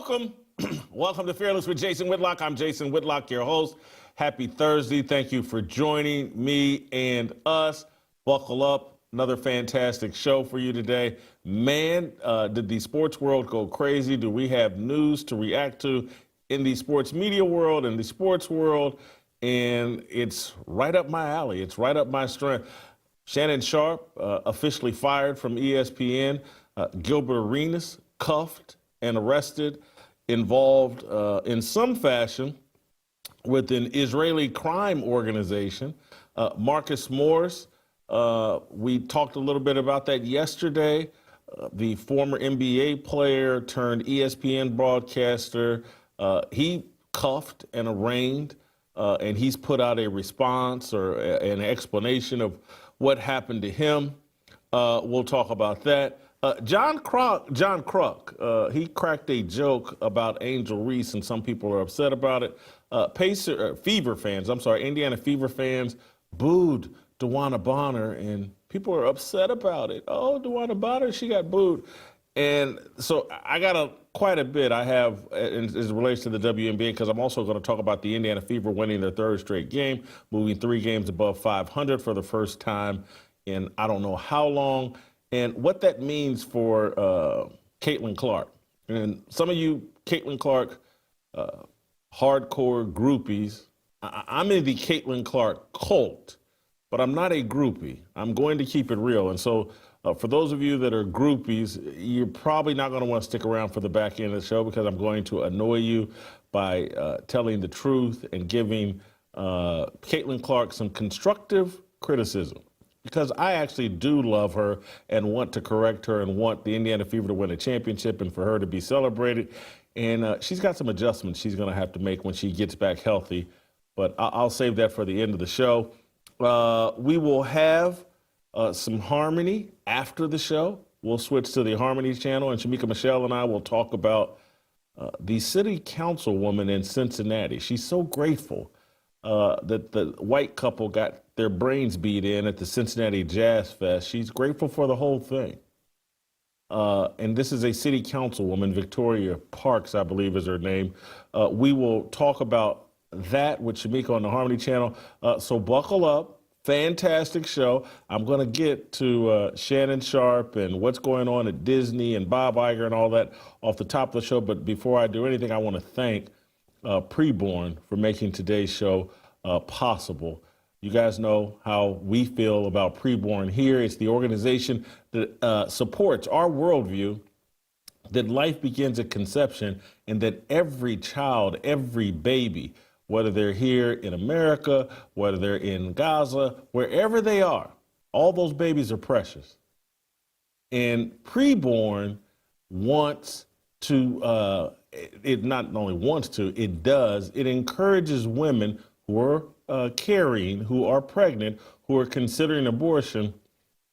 Welcome. Welcome to Fearless with Jason Whitlock. I'm Jason Whitlock, your host. Happy Thursday. Thank you for joining me and us. Buckle up. Another fantastic show for you today. Man, did the sports world go crazy? Do we have news to react to in the sports media world, in the sports world? And it's right up my alley. It's right up my strength. Shannon Sharpe officially fired from ESPN. Gilbert Arenas cuffed and arrested, involved in some fashion with an Israeli crime organization. Marcus Morris, we talked a little bit about that yesterday. The former NBA player turned ESPN broadcaster, he cuffed and arraigned, and he's put out a response or an explanation of what happened to him. We'll talk about that. John Kruk, he cracked a joke about Angel Reese, and some people are upset about it. Fever fans, Indiana Fever fans booed DeWanna Bonner, and people are upset about it. Oh, DeWanna Bonner, she got booed. And so I got quite a bit I have as it relates to the WNBA, because I'm also going to talk about the Indiana Fever winning their third straight game, moving 3 games above 500 for the first time in I don't know how long, and what that means for Caitlin Clark. And some of you Caitlin Clark hardcore groupies, I'm in the Caitlin Clark cult, but I'm not a groupie. I'm going to keep it real. And so for those of you that are groupies, you're probably not going to want to stick around for the back end of the show, because I'm going to annoy you by telling the truth and giving Caitlin Clark some constructive criticism, because I actually do love her and want to correct her and want the Indiana Fever to win a championship and for her to be celebrated. And she's got some adjustments she's going to have to make when she gets back healthy, but I'll save that for the end of the show. We will have some Harmony after the show. We'll switch to the Harmony channel, and Shamika Michelle and I will talk about the city councilwoman in Cincinnati. She's so grateful that the white couple got their brains beat in at the Cincinnati Jazz Fest. She's grateful for the whole thing. And this is a city councilwoman, Victoria Parks, I believe is her name. We will talk about that with Shamika on the Harmony channel. So buckle up. Fantastic show. I'm going to get to Shannon Sharpe and what's going on at Disney and Bob Iger and all that off the top of the show. But before I do anything, I want to thank Preborn for making today's show possible. You guys know how we feel about Preborn here. It's the organization that supports our worldview that life begins at conception, and that every child, every baby, whether they're here in America, whether they're in Gaza, wherever they are, all those babies are precious. And Preborn wants to, it not only wants to, it does, it encourages women who are carrying, who are pregnant, who are considering abortion.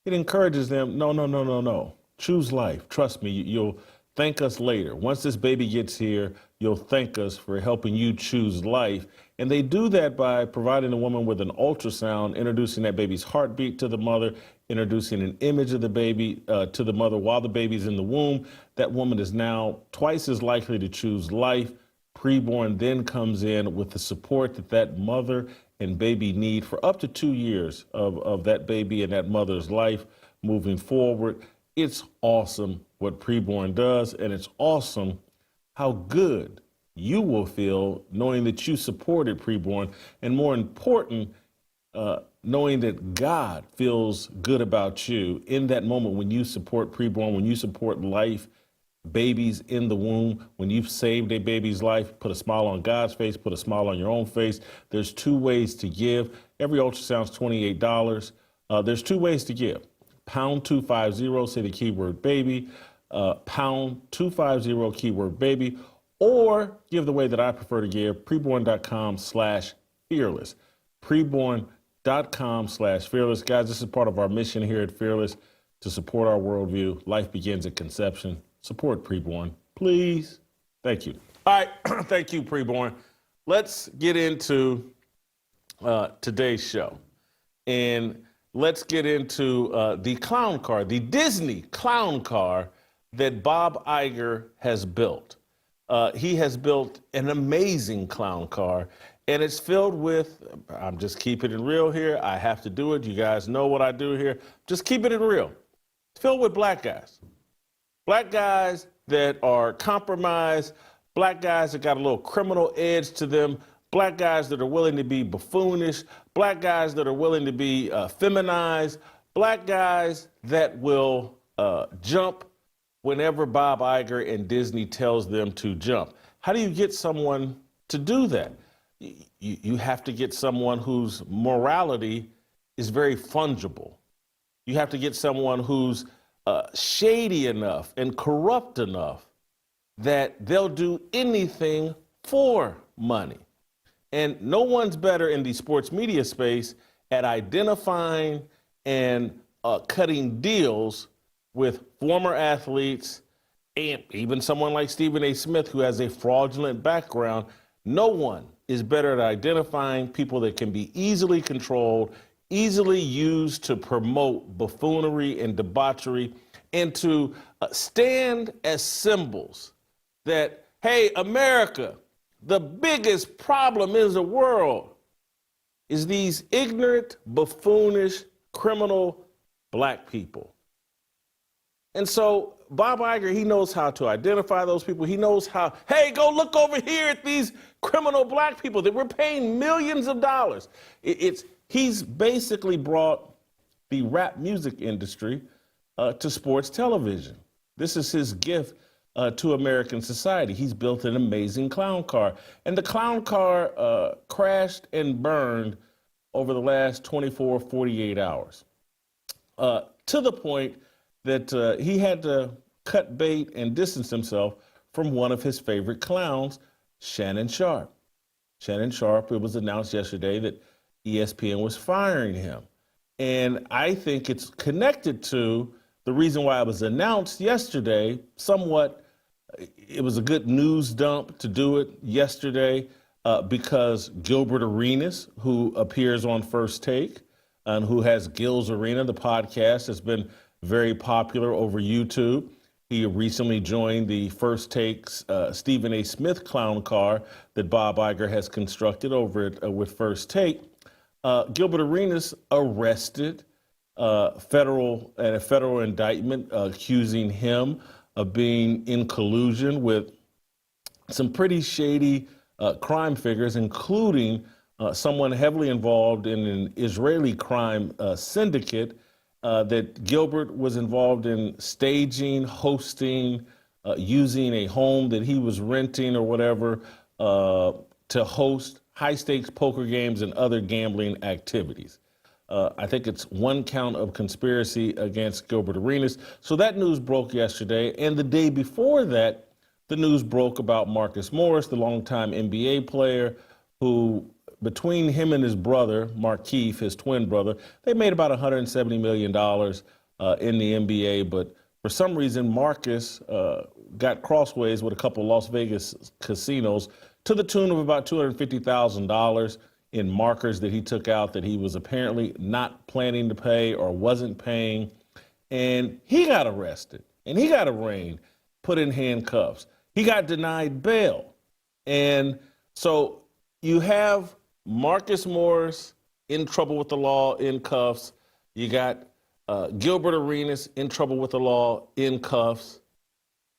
It encourages them, no. Choose life. Trust me, you'll thank us later. Once this baby gets here, you'll thank us for helping you choose life. And they do that by providing the woman with an ultrasound, introducing that baby's heartbeat to the mother, introducing an image of the baby to the mother while the baby's in the womb. That woman is now twice as likely to choose life. Preborn then comes in with the support that that mother and baby need for up to 2 years of that baby and that mother's life moving forward. It's awesome what Preborn does, and it's awesome how good you will feel knowing that you supported Preborn, and more important, knowing that God feels good about you in that moment when you support Preborn, when you support life, babies in the womb, when you've saved a baby's life. Put a smile on God's face, put a smile on your own face. There's 2 ways to give. Every ultrasound's $28. There's 2 ways to give. Pound 250, say the keyword baby, pound 250 keyword baby, or give the way that I prefer to give, preborn.com/fearless. Preborn.com/fearless. Guys, this is part of our mission here at Fearless to support our worldview. Life begins at conception. Support Preborn, please. Thank you. All right, thank you, Preborn. Let's get into today's show. And let's get into the clown car, the Disney clown car that Bob Iger has built. He has built an amazing clown car, and it's filled with, I'm just keeping it real here. I have to do it. You guys know what I do here. Just keeping it real. It's filled with black guys. Black guys that are compromised, black guys that got a little criminal edge to them, black guys that are willing to be buffoonish, black guys that are willing to be feminized, black guys that will jump whenever Bob Iger and Disney tells them to jump. How do you get someone to do that? You have to get someone whose morality is very fungible. You have to get someone who's shady enough and corrupt enough that they'll do anything for money. And no one's better in the sports media space at identifying and cutting deals with former athletes and even someone like Stephen A. Smith, who has a fraudulent background. No one is better at identifying people that can be easily controlled, easily used to promote buffoonery and debauchery, and to stand as symbols that, hey, America, the biggest problem in the world is these ignorant, buffoonish, criminal black people. And so Bob Iger, he knows how to identify those people. He knows how, hey, go look over here at these criminal black people that we're paying millions of dollars. He's basically brought the rap music industry to sports television. This is his gift to American society. He's built an amazing clown car. And the clown car crashed and burned over the last 24, 48 hours, to the point that he had to cut bait and distance himself from one of his favorite clowns, Shannon Sharpe. Shannon Sharpe, it was announced yesterday that ESPN was firing him. And I think it's connected to the reason why it was announced yesterday. Somewhat, it was a good news dump to do it yesterday because Gilbert Arenas, who appears on First Take and who has Gil's Arena, the podcast, has been very popular over YouTube. He recently joined the First Take's Stephen A. Smith clown car that Bob Iger has constructed over with First Take. Gilbert Arenas arrested a federal indictment accusing him of being in collusion with some pretty shady crime figures, including someone heavily involved in an Israeli crime syndicate that Gilbert was involved in staging, hosting, using a home that he was renting or whatever to host high-stakes poker games and other gambling activities. I think it's one count of conspiracy against Gilbert Arenas. So that news broke yesterday, and the day before that, the news broke about Marcus Morris, the longtime NBA player, who between him and his brother, Markieff, his twin brother, they made about $170 million in the NBA. But for some reason, Marcus got crossways with a couple of Las Vegas casinos to the tune of about $250,000 in markers that he took out that he was apparently not planning to pay or wasn't paying. And he got arrested and he got arraigned, put in handcuffs. He got denied bail. And so you have Marcus Morris in trouble with the law, in cuffs. You got Gilbert Arenas in trouble with the law, in cuffs.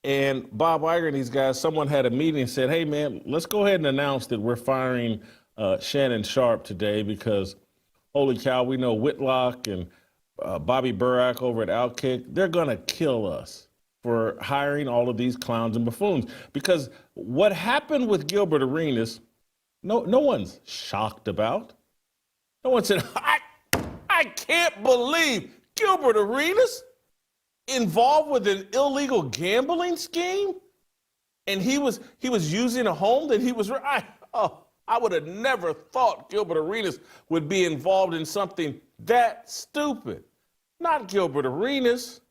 And Bob Iger and these guys, someone had a meeting and said, hey, man, let's go ahead and announce that we're firing Shannon Sharpe today because, holy cow, we know Whitlock and Bobby Burack over at Outkick, they're going to kill us for hiring all of these clowns and buffoons. Because what happened with Gilbert Arenas, no one's shocked about. No one said, I can't believe Gilbert Arenas involved with an illegal gambling scheme, and he was using a home that he was. I would have never thought Gilbert Arenas would be involved in something that stupid. Not Gilbert Arenas,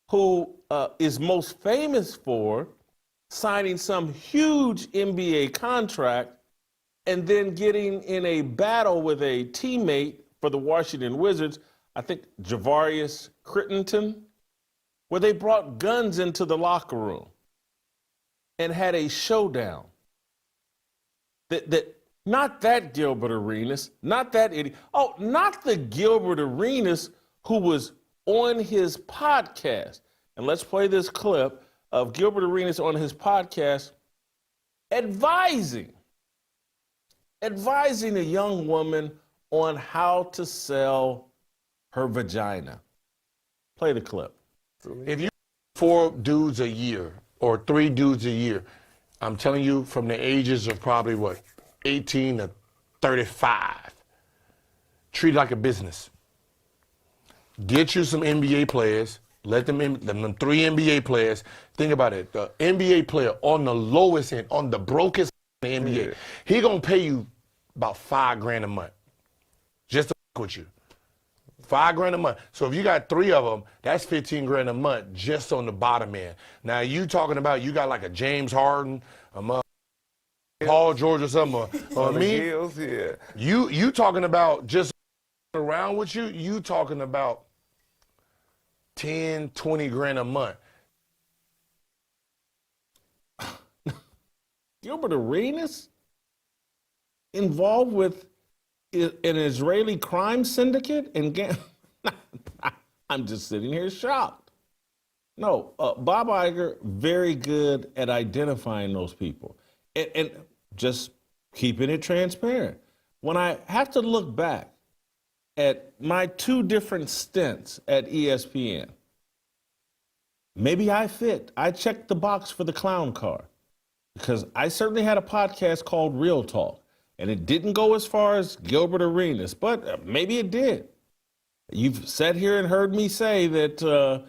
who is most famous for signing some huge NBA contract and then getting in a battle with a teammate for the Washington Wizards, I think Javarius Crittenton, where they brought guns into the locker room. and had a showdown. That not that Gilbert Arenas, not that idiot. Oh, not the Gilbert Arenas who was on his podcast. And let's play this clip of Gilbert Arenas on his podcast advising a young woman on how to sell her vagina. Play the clip. If you 4 dudes a year or 3 dudes a year, I'm telling you from the ages of probably 18 to 35, treat it like a business. Get you some NBA players, let them 3 NBA players. Think about it, the NBA player on the lowest end, on the brokest in the NBA, he gonna pay you about $5,000 a month just to with you. $5,000 a month. So if you got 3 of them, that's $15,000 a month just on the bottom end. Now you talking about you got like a James Harden, a Paul George or something, or me. Hills, yeah. You talking about just around with you? You talking about 10, 20 grand a month. Gilbert Arenas involved with an Israeli crime syndicate? And I'm just sitting here shocked. No, Bob Iger, very good at identifying those people and just keeping it transparent. When I have to look back at my 2 different stints at ESPN, maybe I fit. I checked the box for the clown car because I certainly had a podcast called Real Talk, and it didn't go as far as Gilbert Arenas, but maybe it did. You've sat here and heard me say that,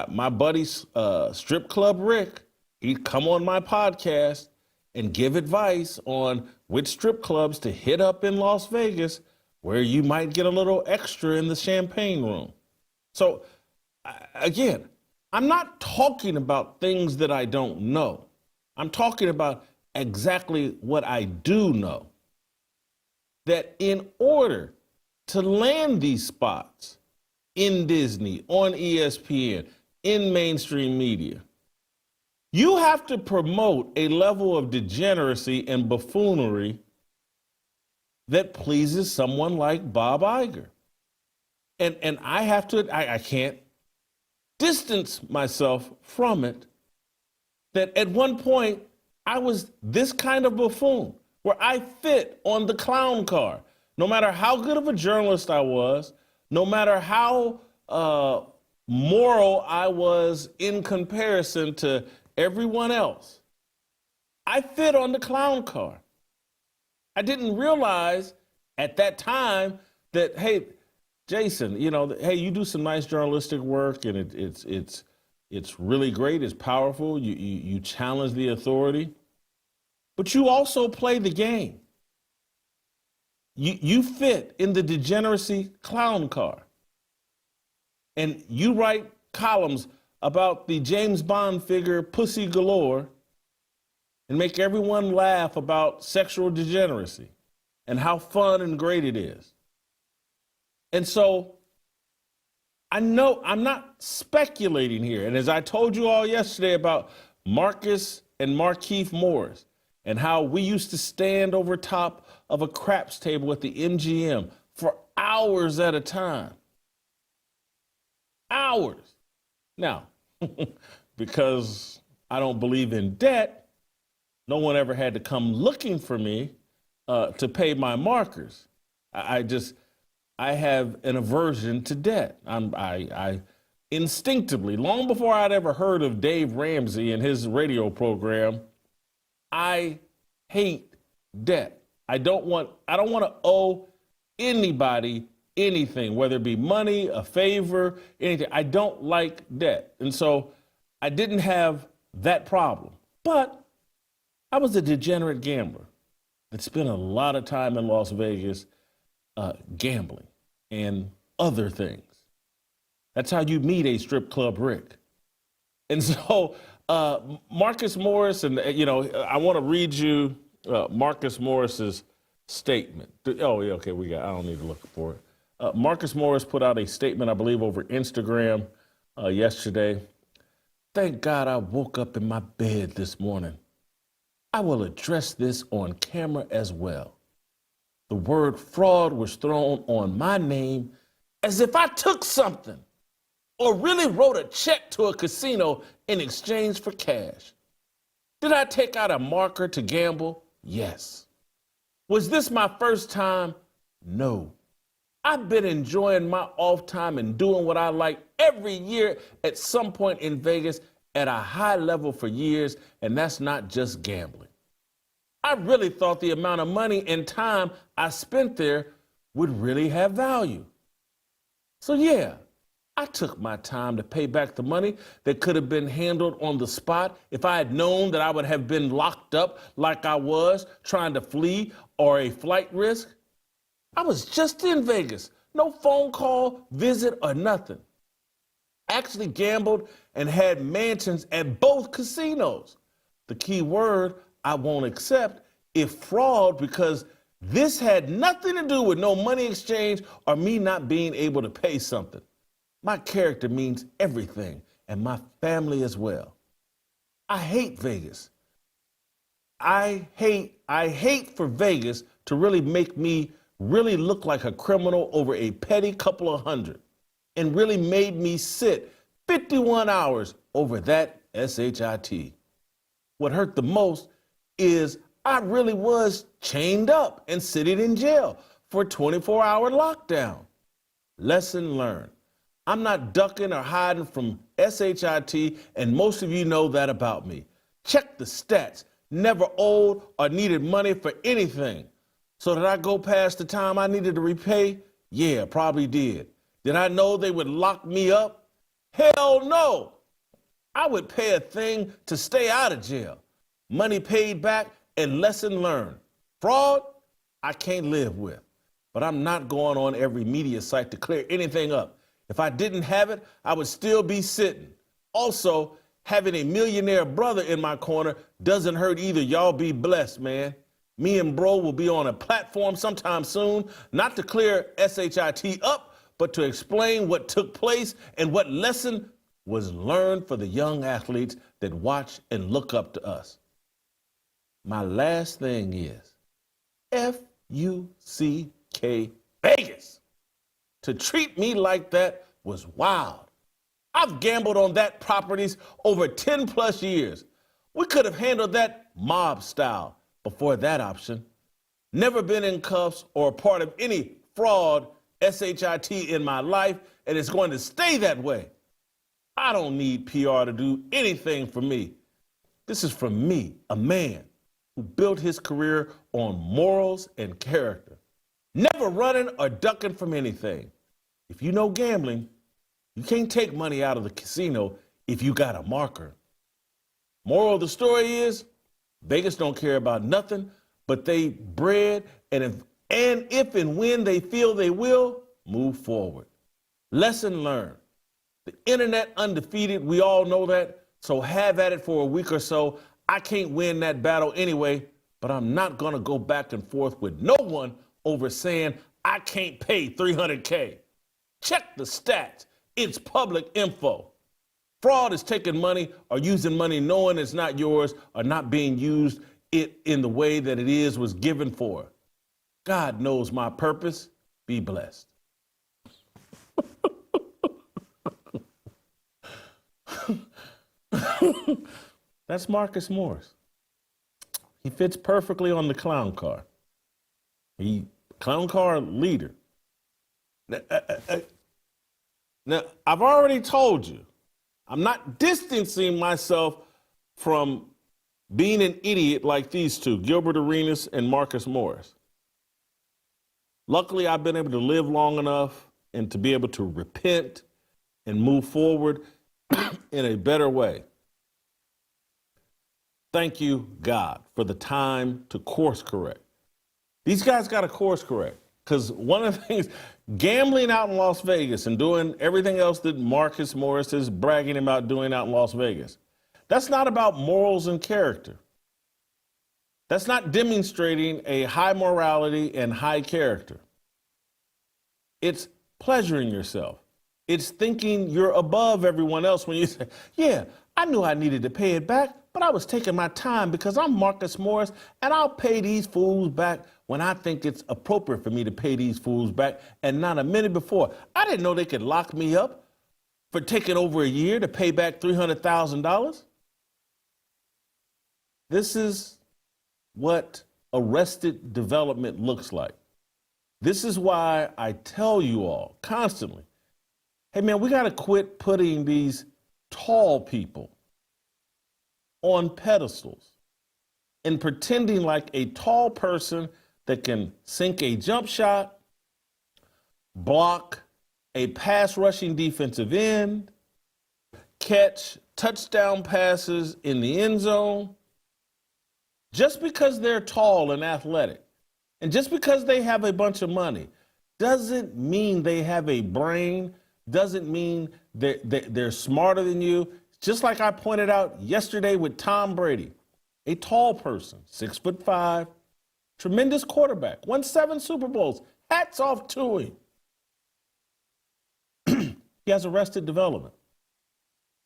my buddy Strip Club Rick, he'd come on my podcast and give advice on which strip clubs to hit up in Las Vegas where you might get a little extra in the champagne room. So, again, I'm not talking about things that I don't know. I'm talking about exactly what I do know. That in order to land these spots in Disney, on ESPN, in mainstream media, you have to promote a level of degeneracy and buffoonery that pleases someone like Bob Iger. And I can't distance myself from it, that at one point I was this kind of buffoon where I fit on the clown car. No matter how good of a journalist I was, no matter how moral I was in comparison to everyone else, I fit on the clown car. I didn't realize at that time that, hey, Jason, hey, you do some nice journalistic work and it's really great, it's powerful, you challenge the authority, but you also play the game. You fit in the degeneracy clown car. And you write columns about the James Bond figure Pussy Galore and make everyone laugh about sexual degeneracy and how fun and great it is. And so I know I'm not speculating here. And as I told you all yesterday about Marcus and Markeith Morris and how we used to stand over top of a craps table at the MGM for hours at a time. Hours. Now, because I don't believe in debt, no one ever had to come looking for me to pay my markers. I have an aversion to debt. I instinctively, long before I'd ever heard of Dave Ramsey and his radio program, I hate debt. I don't want to owe anybody anything, whether it be money, a favor, anything. I don't like debt. And so I didn't have that problem. But I was a degenerate gambler that spent a lot of time in Las Vegas gambling and other things. That's how you meet a strip club Rick. And so Marcus Morris, and I want to read you Marcus Morris's statement. Oh, yeah, okay, I don't need to look for it. Marcus Morris put out a statement, I believe, over Instagram yesterday. Thank God I woke up in my bed this morning. I will address this on camera as well. The word fraud was thrown on my name as if I took something or really wrote a check to a casino in exchange for cash. Did I take out a marker to gamble? Yes. Was this my first time? No. I've been enjoying my off time and doing what I like every year at some point in Vegas at a high level for years, and that's not just gambling. I really thought the amount of money and time I spent there would really have value. So yeah, I took my time to pay back the money that could have been handled on the spot if I had known that I would have been locked up like I was trying to flee or a flight risk. I was just in Vegas, no phone call, visit, or nothing. Actually gambled and had mansions at both casinos. The key word I won't accept is fraud, because this had nothing to do with no money exchange or me not being able to pay something. My character means everything, and my family as well. I hate Vegas. I hate for Vegas to really make me really look like a criminal over a petty couple of hundred, and really made me sit 51 hours over that SHIT. What hurt the most is I really was chained up and sitting in jail for a 24-hour lockdown. Lesson learned. I'm not ducking or hiding from SHIT, and most of you know that about me. Check the stats. Never owed or needed money for anything. So did I go past the time I needed to repay? Yeah, probably did. Did I know they would lock me up? Hell no. I would pay a thing to stay out of jail. Money paid back and lesson learned. Fraud, I can't live with. But I'm not going on every media site to clear anything up. If I didn't have it, I would still be sitting. Also, having a millionaire brother in my corner doesn't hurt either. Y'all be blessed, man. Me and bro will be on a platform sometime soon, not to clear SHIT up, but to explain what took place and what lesson was learned for the young athletes that watch and look up to us. My last thing is FUCK Vegas. To treat me like that was wild. I've gambled on that properties over 10 plus years. We could have handled that mob style before that option. Never been in cuffs or a part of any fraud SHIT in my life, and it's going to stay that way. I don't need PR to do anything for me. This is from me, a man who built his career on morals and character. Never running or ducking from anything. If you know gambling, you can't take money out of the casino if you got a marker. Moral of the story is, Vegas don't care about nothing but they bread, and if and when they feel they will, move forward. Lesson learned. The internet undefeated, we all know that, so have at it for a week or so. I can't win that battle anyway, but I'm not gonna go back and forth with no one over saying I can't pay $300K. Check the stats, it's public info. Fraud is taking money or using money knowing it's not yours or not being used it in the way that it was given for. God knows my purpose. Be blessed. That's Marcus Morris. He fits perfectly on the clown car. Clown car leader. Now, I've already told you, I'm not distancing myself from being an idiot like these two, Gilbert Arenas and Marcus Morris. Luckily, I've been able to live long enough and to be able to repent and move forward in a better way. Thank you, God, for the time to course correct. These guys got to course correct, because one of the things, gambling out in Las Vegas and doing everything else that Marcus Morris is bragging about doing out in Las Vegas, that's not about morals and character. That's not demonstrating a high morality and high character. It's pleasuring yourself. It's thinking you're above everyone else when you say, yeah, I knew I needed to pay it back, but I was taking my time because I'm Marcus Morris and I'll pay these fools back when I think it's appropriate for me to pay these fools back and not a minute before. I didn't know they could lock me up for taking over a year to pay back $300,000. This is what arrested development looks like. This is why I tell you all constantly, hey man, we got to quit putting these tall people on pedestals and pretending like a tall person that can sink a jump shot, block a pass rushing defensive end, catch touchdown passes in the end zone. Just because they're tall and athletic, and just because they have a bunch of money, doesn't mean they have a brain, doesn't mean they're smarter than you. Just like I pointed out yesterday with Tom Brady, a tall person, 6'5", tremendous quarterback, won 7 Super Bowls. Hats off to him. He has arrested development.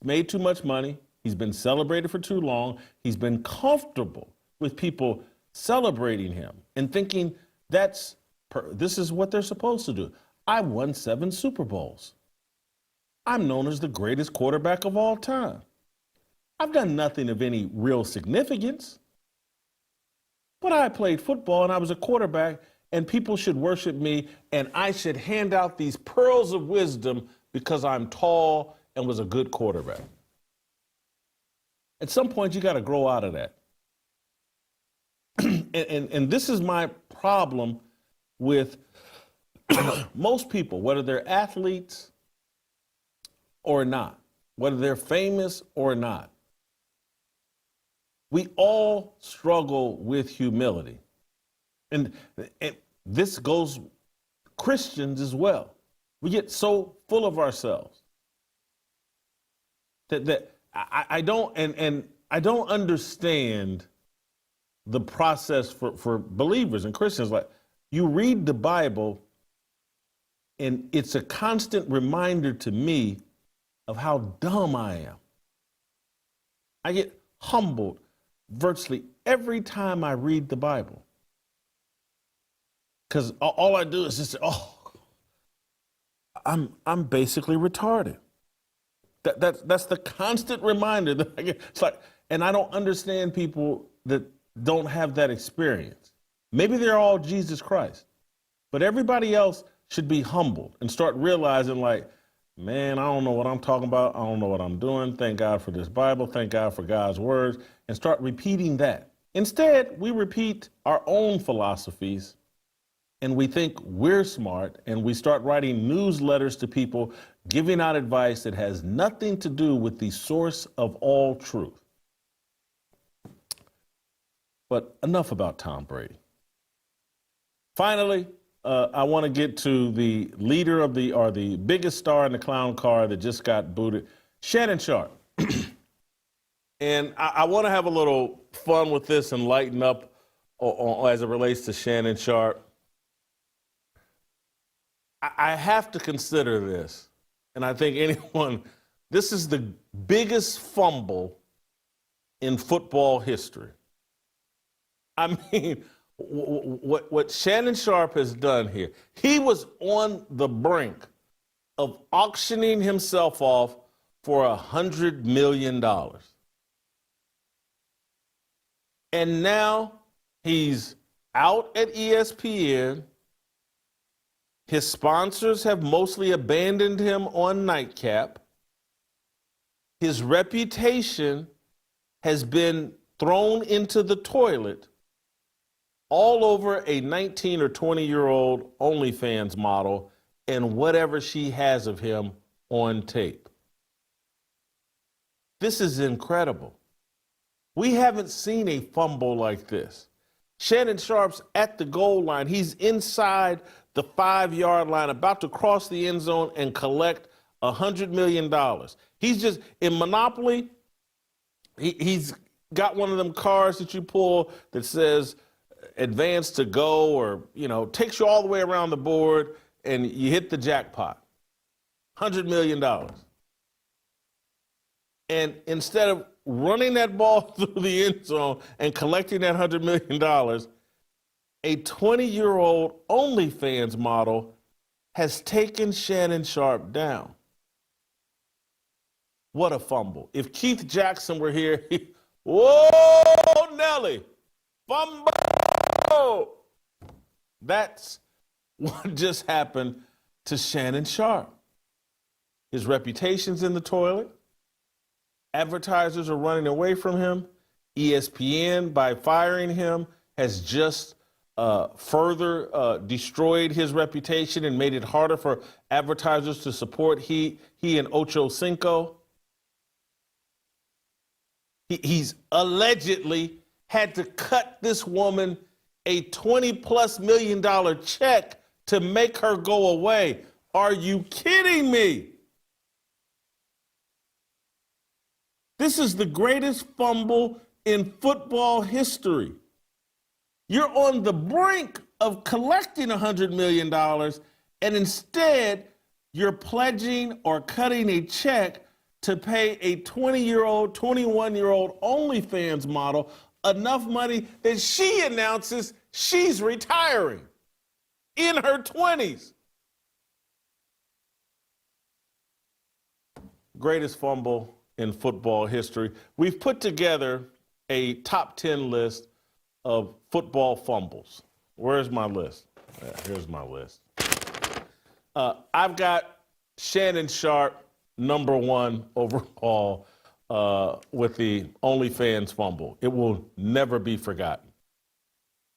Made too much money. He's been celebrated for too long. He's been comfortable with people celebrating him and thinking this is what they're supposed to do. I won 7 Super Bowls. I'm known as the greatest quarterback of all time. I've done nothing of any real significance, but I played football and I was a quarterback, and people should worship me, and I should hand out these pearls of wisdom because I'm tall and was a good quarterback. At some point, you got to grow out of that. And this is my problem with most people, whether they're athletes or not, whether they're famous or not. We all struggle with humility. And this goes Christians as well. We get so full of ourselves that I don't understand the process for believers and Christians. Like, you read the Bible and it's a constant reminder to me of how dumb I am. I get humbled virtually every time I read the Bible. Because all I do is just say, I'm basically retarded. That's the constant reminder that I get. It's like, and I don't understand people that don't have that experience. Maybe they're all Jesus Christ, but everybody else should be humbled and start realizing, like, man, I don't know what I'm talking about. I don't know what I'm doing. Thank God for this Bible. Thank God for God's words, and start repeating that. Instead, we repeat our own philosophies, and we think we're smart, and we start writing newsletters to people, giving out advice that has nothing to do with the source of all truth. But enough about Tom Brady. Finally, I want to get to the leader of the biggest star in the clown car that just got booted, Shannon Sharpe. And I want to have a little fun with this and lighten up as it relates to Shannon Sharpe. I have to consider this, and I think this is the biggest fumble in football history. I mean, what Shannon Sharpe has done here, he was on the brink of auctioning himself off for $100 million. And now he's out at ESPN. His sponsors have mostly abandoned him on Nightcap. His reputation has been thrown into the toilet all over a 19 or 20-year-old OnlyFans model and whatever she has of him on tape. This is incredible. We haven't seen a fumble like this. Shannon Sharpe's at the goal line. He's inside the 5-yard line, about to cross the end zone and collect $100 million. He's just, in Monopoly, he's got one of them cards that you pull that says advance to go, or, takes you all the way around the board, and you hit the jackpot. $100 million. And instead of running that ball through the end zone and collecting that $100 million, a 20-year-old OnlyFans model has taken Shannon Sharpe down. What a fumble. If Keith Jackson were here, whoa, Nelly, fumble. That's what just happened to Shannon Sharpe. His reputation's in the toilet. Advertisers are running away from him. ESPN, by firing him, has just further destroyed his reputation and made it harder for advertisers to support he and Ocho Cinco. He's allegedly had to cut this woman a $20+ million check to make her go away. Are you kidding me? This is the greatest fumble in football history. You're on the brink of collecting $100 million, and instead you're pledging or cutting a check to pay a 20-year-old, 21-year-old OnlyFans model enough money that she announces she's retiring in her 20s. Greatest fumble in football history. We've put together a top 10 list of football fumbles. Where's my list? Here's my list. I've got Shannon Sharpe, #1 overall, with the OnlyFans fumble. It will never be forgotten.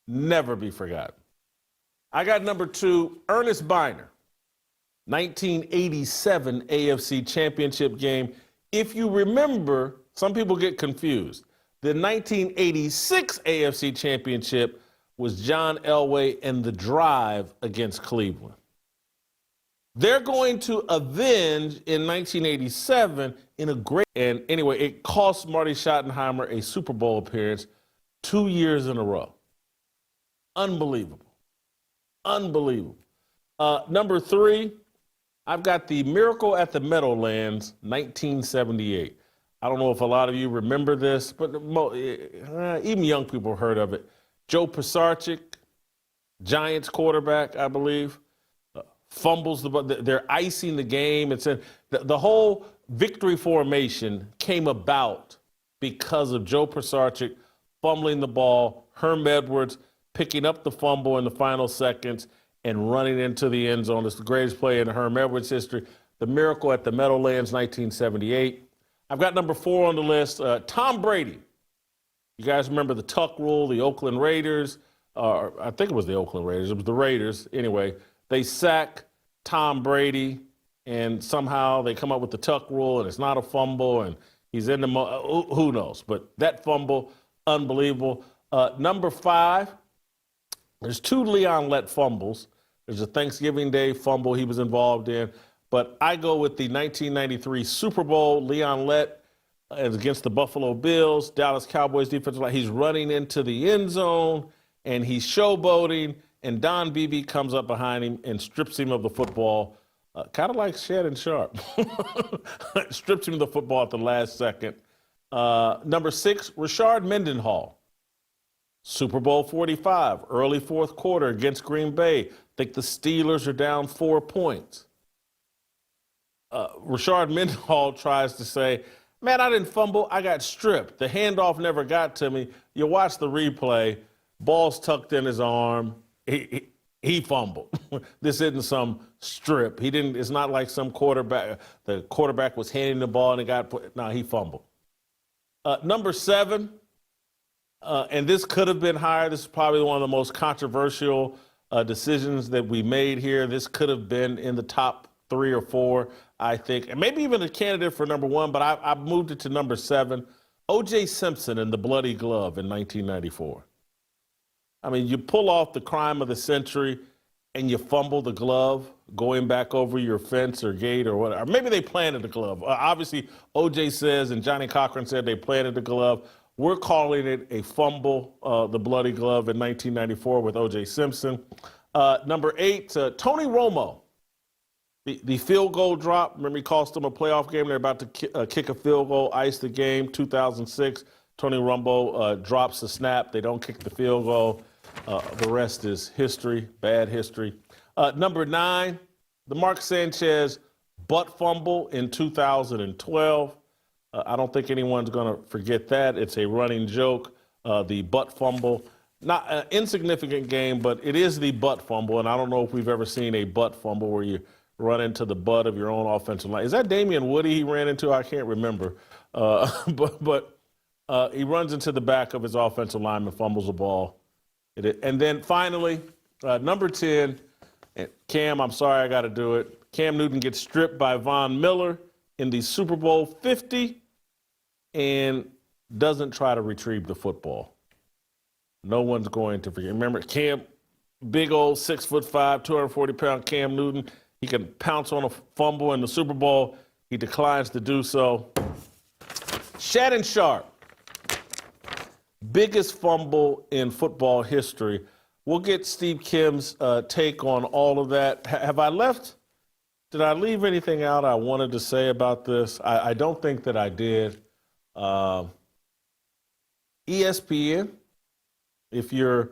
Never be forgotten. I got #2, Ernest Biner, 1987 AFC Championship game. If you remember, some people get confused. The 1986 AFC Championship was John Elway and the drive against Cleveland. They're going to avenge in 1987 in a great, and anyway, it cost Marty Schottenheimer a Super Bowl appearance 2 years in a row. Unbelievable. Unbelievable. #3, I've got the Miracle at the Meadowlands, 1978. I don't know if a lot of you remember this, but even young people heard of it. Joe Pisarcik, Giants quarterback, I believe, fumbles they're icing the game. It's the whole victory formation came about because of Joe Pisarcik fumbling the ball, Herm Edwards picking up the fumble in the final seconds and running into the end zone. It's the greatest play in Herm Edwards history. The Miracle at the Meadowlands, 1978. I've got #4 on the list, Tom Brady. You guys remember the Tuck rule, the Oakland Raiders, or I think it was the Oakland Raiders. It was the Raiders. Anyway, they sack Tom Brady, and somehow they come up with the Tuck rule, and it's not a fumble, and he's in the who knows? But that fumble, unbelievable. #5, there's 2 Leon Lett fumbles. There's a Thanksgiving Day fumble he was involved in. But I go with the 1993 Super Bowl. Leon Lett is against the Buffalo Bills, Dallas Cowboys defensive line. He's running into the end zone, and he's showboating, and Don Beebe comes up behind him and strips him of the football, kind of like Shannon Sharpe. Strips him of the football at the last second. #6, Rashard Mendenhall. Super Bowl 45, early fourth quarter against Green Bay. I think the Steelers are down 4 points. Rashard Mendenhall tries to say, man, I didn't fumble, I got stripped. The handoff never got to me. You watch the replay, ball's tucked in his arm. He fumbled. This isn't some strip. He didn't, it's not like some quarterback, the quarterback was handing the ball and it got put, no, he fumbled. #7, and this could have been higher. This is probably one of the most controversial decisions that we made here. This could have been in the top 3 or 4, I think, and maybe even a candidate for #1, but I moved it to #7. O.J. Simpson and the bloody glove in 1994. I mean, you pull off the crime of the century and you fumble the glove going back over your fence or gate or whatever. Maybe they planted the glove. Obviously, O.J. says and Johnny Cochran said they planted the glove. We're calling it a fumble, the bloody glove in 1994 with O.J. Simpson. #8, Tony Romo. The field goal drop, remember he cost them a playoff game. They're about to kick a field goal, ice the game, 2006. Tony Romo drops the snap. They don't kick the field goal. The rest is history, bad history. Number 9, the Mark Sanchez butt fumble in 2012. I don't think anyone's going to forget that. It's a running joke, the butt fumble. Not an insignificant game, but it is the butt fumble, and I don't know if we've ever seen a butt fumble where you run into the butt of your own offensive line. Is that Damian Woody he ran into? I can't remember. But he runs into the back of his offensive lineman, fumbles the ball. And then finally, number 10, Cam, I'm sorry I got to do it. Cam Newton gets stripped by Von Miller in the Super Bowl 50 and doesn't try to retrieve the football. No one's going to forget. Remember, Cam, big old 6'5", 240-pound Cam Newton. He can pounce on a fumble in the Super Bowl. He declines to do so. Shannon Sharpe, biggest fumble in football history. We'll get Steve Kim's take on all of that. Did I leave anything out I wanted to say about this? I don't think that I did. ESPN, if you're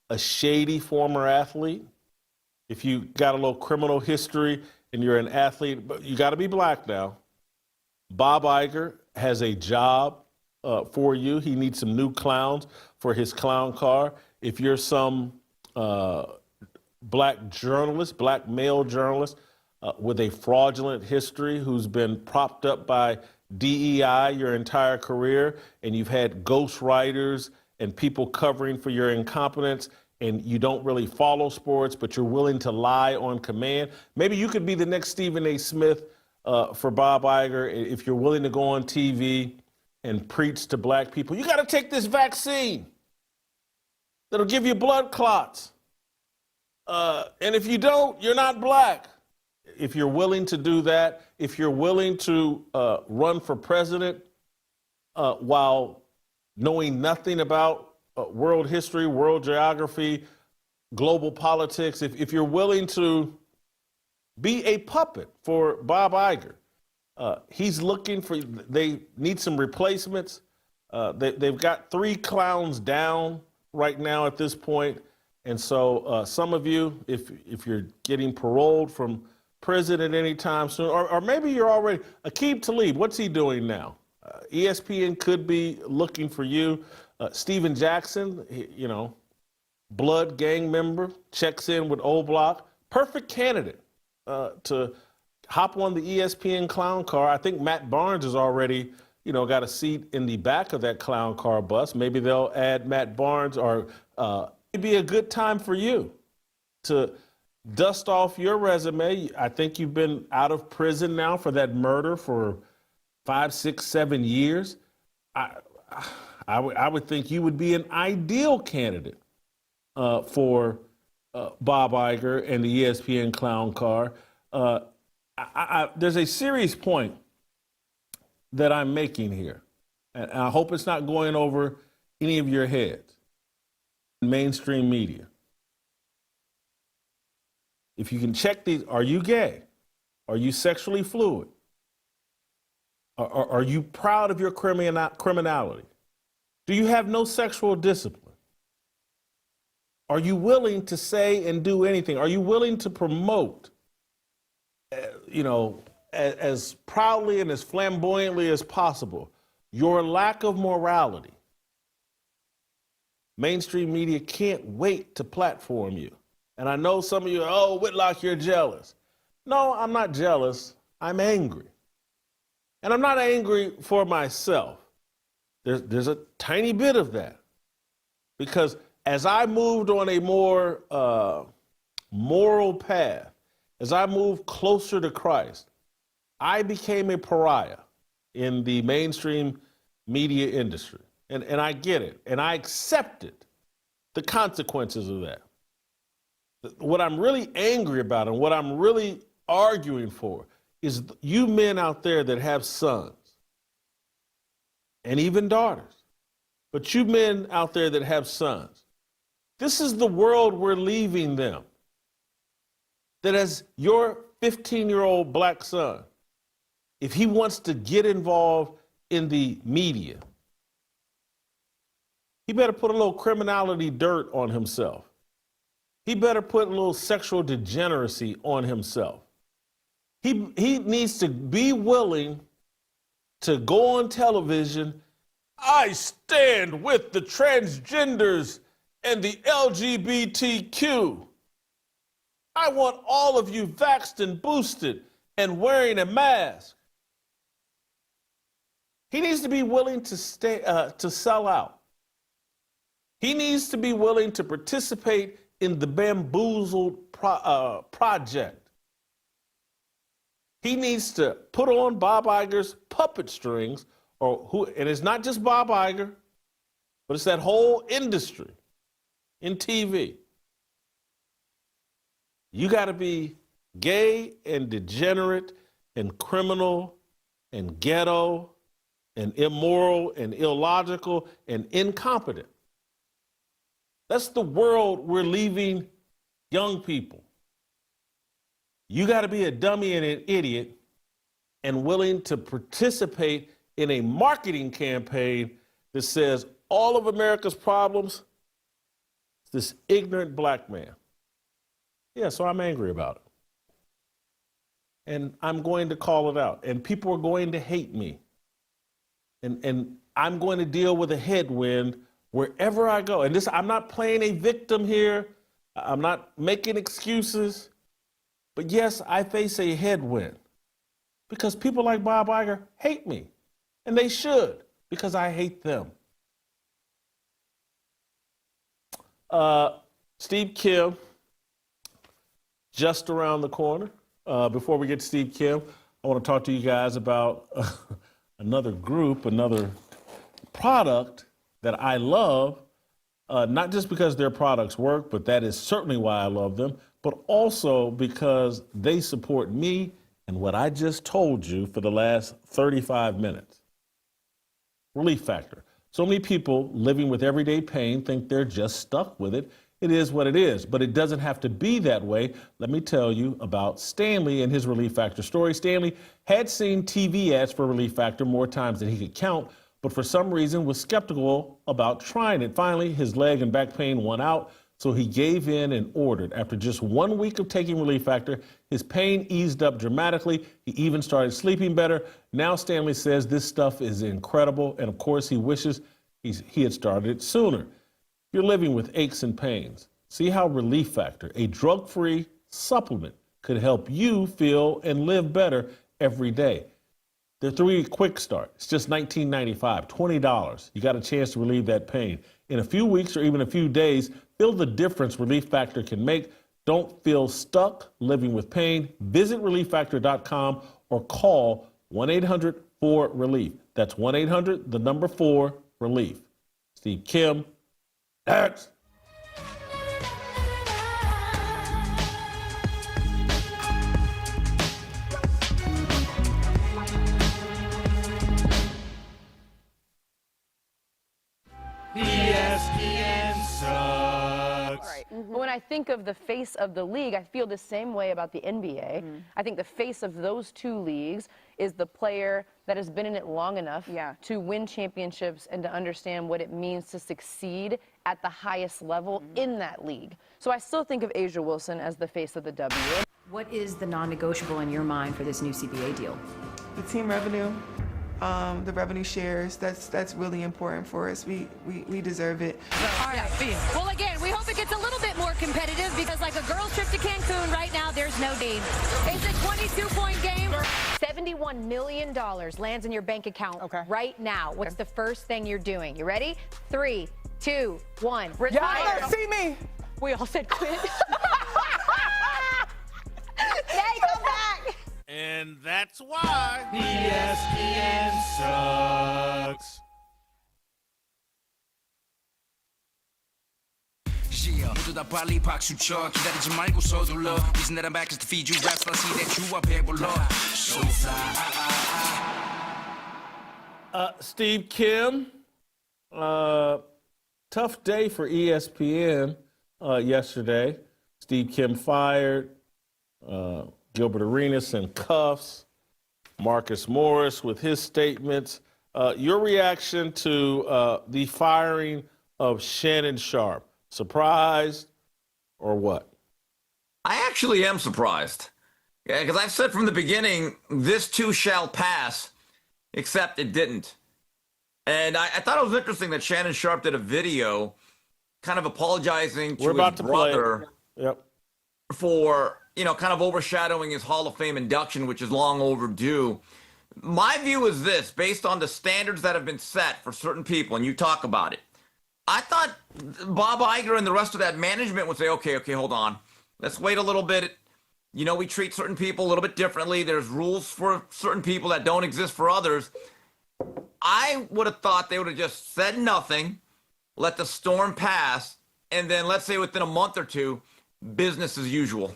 a shady former athlete, if you got a little criminal history and you're an athlete, but you got to be black now. Bob Iger has a job for you. He needs some new clowns for his clown car. If you're some black male journalist with a fraudulent history who's been propped up by DEI your entire career, and you've had ghostwriters and people covering for your incompetence, and you don't really follow sports, but you're willing to lie on command. Maybe you could be the next Stephen A. Smith for Bob Iger if you're willing to go on TV and preach to black people. You got to take this vaccine that'll give you blood clots. And if you don't, you're not black. If you're willing to do that, if you're willing to run for president while knowing nothing about world history, world geography, global politics, if you're willing to be a puppet for Bob Iger, he's looking for, they need some replacements. They've got 3 clowns down right now at this point. And so some of you, if you're getting paroled from prison at any time soon, or maybe you're already, Aqib Talib, what's he doing now? ESPN could be looking for you. Steven Jackson, blood gang member, checks in with Old Block. Perfect candidate to hop on the ESPN clown car. I think Matt Barnes has already, got a seat in the back of that clown car bus. Maybe they'll add Matt Barnes, or it'd be a good time for you to dust off your resume. I think you've been out of prison now for that murder for 5, 6, 7 years. I would think you would be an ideal candidate for Bob Iger and the ESPN clown car. There's a serious point that I'm making here, and I hope it's not going over any of your heads. Mainstream media. If you can check these, are you gay? Are you sexually fluid? Are you proud of your criminality? Do you have no sexual discipline? Are you willing to say and do anything? Are you willing to promote, as proudly and as flamboyantly as possible, your lack of morality? Mainstream media can't wait to platform you. And I know some of you, Whitlock, you're jealous. No, I'm not jealous. I'm angry. And I'm not angry for myself. There's a tiny bit of that. Because as I moved on a more moral path, as I moved closer to Christ, I became a pariah in the mainstream media industry. And I get it. And I accepted the consequences of that. What I'm really angry about and what I'm really arguing for is you men out there that have sons and even daughters, but you men out there that have sons, this is the world we're leaving them. That as your 15-year-old black son, if he wants to get involved in the media, he better put a little criminality dirt on himself. He better put a little sexual degeneracy on himself. He needs to be willing to go on television. I stand with the transgenders and the LGBTQ. I want all of you vaxxed and boosted and wearing a mask. He needs to be willing to sell out. He needs to be willing to participate in the bamboozled project. He needs to put on Bob Iger's puppet strings, and it's not just Bob Iger, but it's that whole industry in TV. You got to be gay and degenerate and criminal and ghetto and immoral and illogical and incompetent. That's the world we're leaving young people. You got to be a dummy and an idiot and willing to participate in a marketing campaign that says all of America's problems is this ignorant black man. Yeah, so I'm angry about it. And I'm going to call it out. And people are going to hate me. And I'm going to deal with a headwind wherever I go. And this, I'm not playing a victim here. I'm not making excuses. But yes, I face a headwind because people like Bob Iger hate me. And they should, because I hate them. Steve Kim, just around the corner. Before we get to Steve Kim, I want to talk to you guys about another group, another product that I love, not just because their products work, but that is certainly why I love them, but also because they support me and what I just told you for the last 35 minutes. Relief Factor. So many people living with everyday pain think they're just stuck with it. It is what it is, but it doesn't have to be that way. Let me tell you about Stanley and his Relief Factor story. Stanley had seen TV ads for Relief Factor more times than he could count, but for some reason was skeptical about trying it. Finally, his leg and back pain won out, so he gave in and ordered. After just 1 week of taking Relief Factor, his pain eased up dramatically. He even started sleeping better. Now Stanley says this stuff is incredible, and of course he wishes he had started it sooner. If you're living with aches and pains, see how Relief Factor, a drug-free supplement, could help you feel and live better every day. They're 3 quick start. It's just $19.95, $20. You got a chance to relieve that pain. In a few weeks or even a few days, feel the difference Relief Factor can make. Don't feel stuck living with pain. Visit relieffactor.com or call 1-800-4-RELIEF. That's 1-800-4-RELIEF. Steve Kim, next. ESPN sucks. Right. But when I think of the face of the league, I feel the same way about the NBA. I think the face of those two leagues is the player that has been in it long enough to win championships and to understand what it means to succeed at the highest level in that league. So I still think of Asia Wilson as the face of the W. What is the non-negotiable in your mind for this new CBA deal? The team revenue, the revenue shares, that's really important for us. We deserve it. All right. Well, again, we hope it gets a little bit more competitive because like a girls trip to Cancun right now, there's no game. It's a 22-point game. $71 million lands in your bank account right now. What's the first thing you're doing? You ready? 3, 2, 1. Retire. Y'all don't see me. We all said quit. Hey, come back. And that's why ESPN sucks. Yeah, 모두 다 빨리 박수 쳐 기다리지 말고 서둘러 Reason that I'm back is to feed you raps I see that you are 배불러 So Steve Kim, tough day for ESPN yesterday. Steve Kim fired. Gilbert Arenas in cuffs, Marcus Morris with his statements. Your reaction to the firing of Shannon Sharpe? Surprised or what? I actually am surprised. Yeah, because I've said from the beginning, this too shall pass, except it didn't. And I thought it was interesting that Shannon Sharpe did a video kind of apologizing to his brother for, kind of overshadowing his Hall of Fame induction, which is long overdue. My view is this, based on the standards that have been set for certain people, and you talk about it. I thought Bob Iger and the rest of that management would say, okay, hold on. Let's wait a little bit. We treat certain people a little bit differently. There's rules for certain people that don't exist for others. I would have thought they would have just said nothing, let the storm pass, and then let's say within a month or two, business as usual.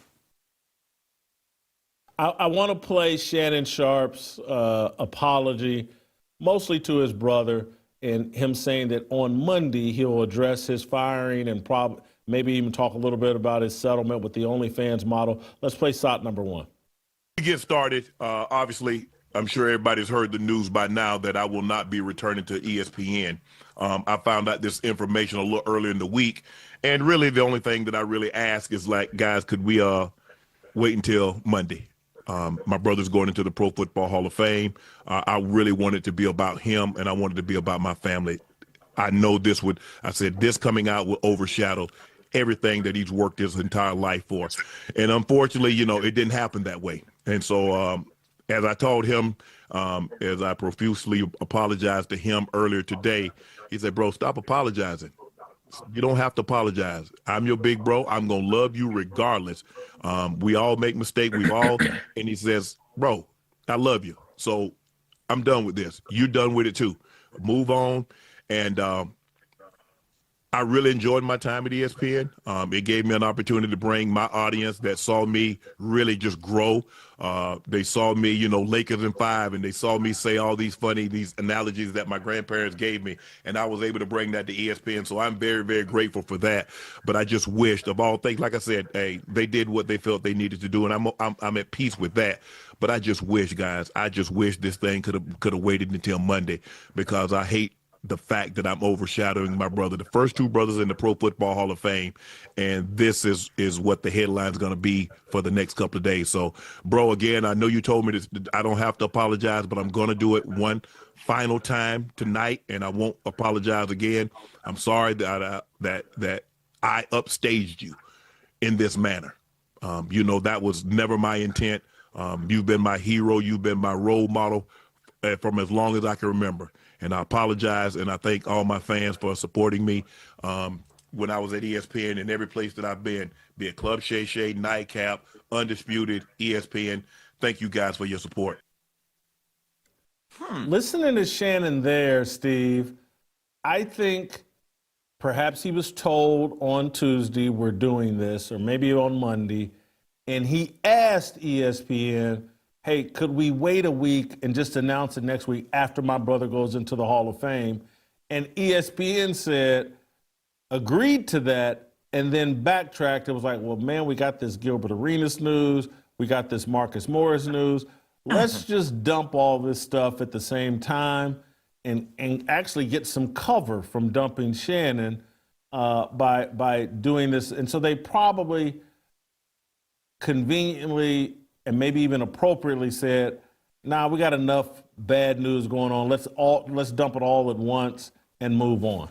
I want to play Shannon Sharpe's apology, mostly to his brother, and him saying that on Monday he'll address his firing and maybe even talk a little bit about his settlement with the OnlyFans model. Let's play shot number one. To get started, obviously, I'm sure everybody's heard the news by now that I will not be returning to ESPN. I found out this information a little earlier in the week, and really the only thing that I really ask is, like, guys, could we wait until Monday? My brother's going into the Pro Football Hall of Fame. I really wanted it to be about him, and I wanted it to be about my family. I know this coming out will overshadow everything that he's worked his entire life for. And unfortunately, it didn't happen that way. And so as I told him, as I profusely apologized to him earlier today, he said, bro, stop apologizing. You don't have to apologize. I'm your big bro. I'm going to love you regardless. We all make mistakes. And he says, bro, I love you. So I'm done with this. You're done with it too. Move on. And I really enjoyed my time at ESPN. It gave me an opportunity to bring my audience that saw me really just grow. They saw me, Lakers in 5, and they saw me say all these analogies that my grandparents gave me, and I was able to bring that to ESPN. So I'm very, very grateful for that. But I just wished, of all things, like I said, hey, they did what they felt they needed to do, and I'm at peace with that. But I just wish, guys, this thing could have waited until Monday, because I hate the fact that I'm overshadowing my brother, the first two brothers in the Pro Football Hall of Fame, and this is what the headline's going to be for the next couple of days. So, bro, again, I know you told me this, I don't have to apologize, but I'm going to do it one final time tonight, and I won't apologize again. I'm sorry that I upstaged you in this manner. That was never my intent. You've been my hero. You've been my role model from as long as I can remember. And I apologize, and I thank all my fans for supporting me when I was at ESPN and every place that I've been, be it Club Shay Shay, Nightcap, Undisputed, ESPN. Thank you guys for your support. Listening to Shannon there, Steve, I think perhaps he was told on Tuesday we're doing this, or maybe on Monday, and he asked ESPN, hey, could we wait a week and just announce it next week after my brother goes into the Hall of Fame? And ESPN said, agreed to that, and then backtracked. It was like, well, man, we got this Gilbert Arenas news. We got this Marcus Morris news. Let's just dump all this stuff at the same time and actually get some cover from dumping Shannon by doing this. And so they probably conveniently and maybe even appropriately said, nah, we got enough bad news going on. Let's dump it all at once and move on.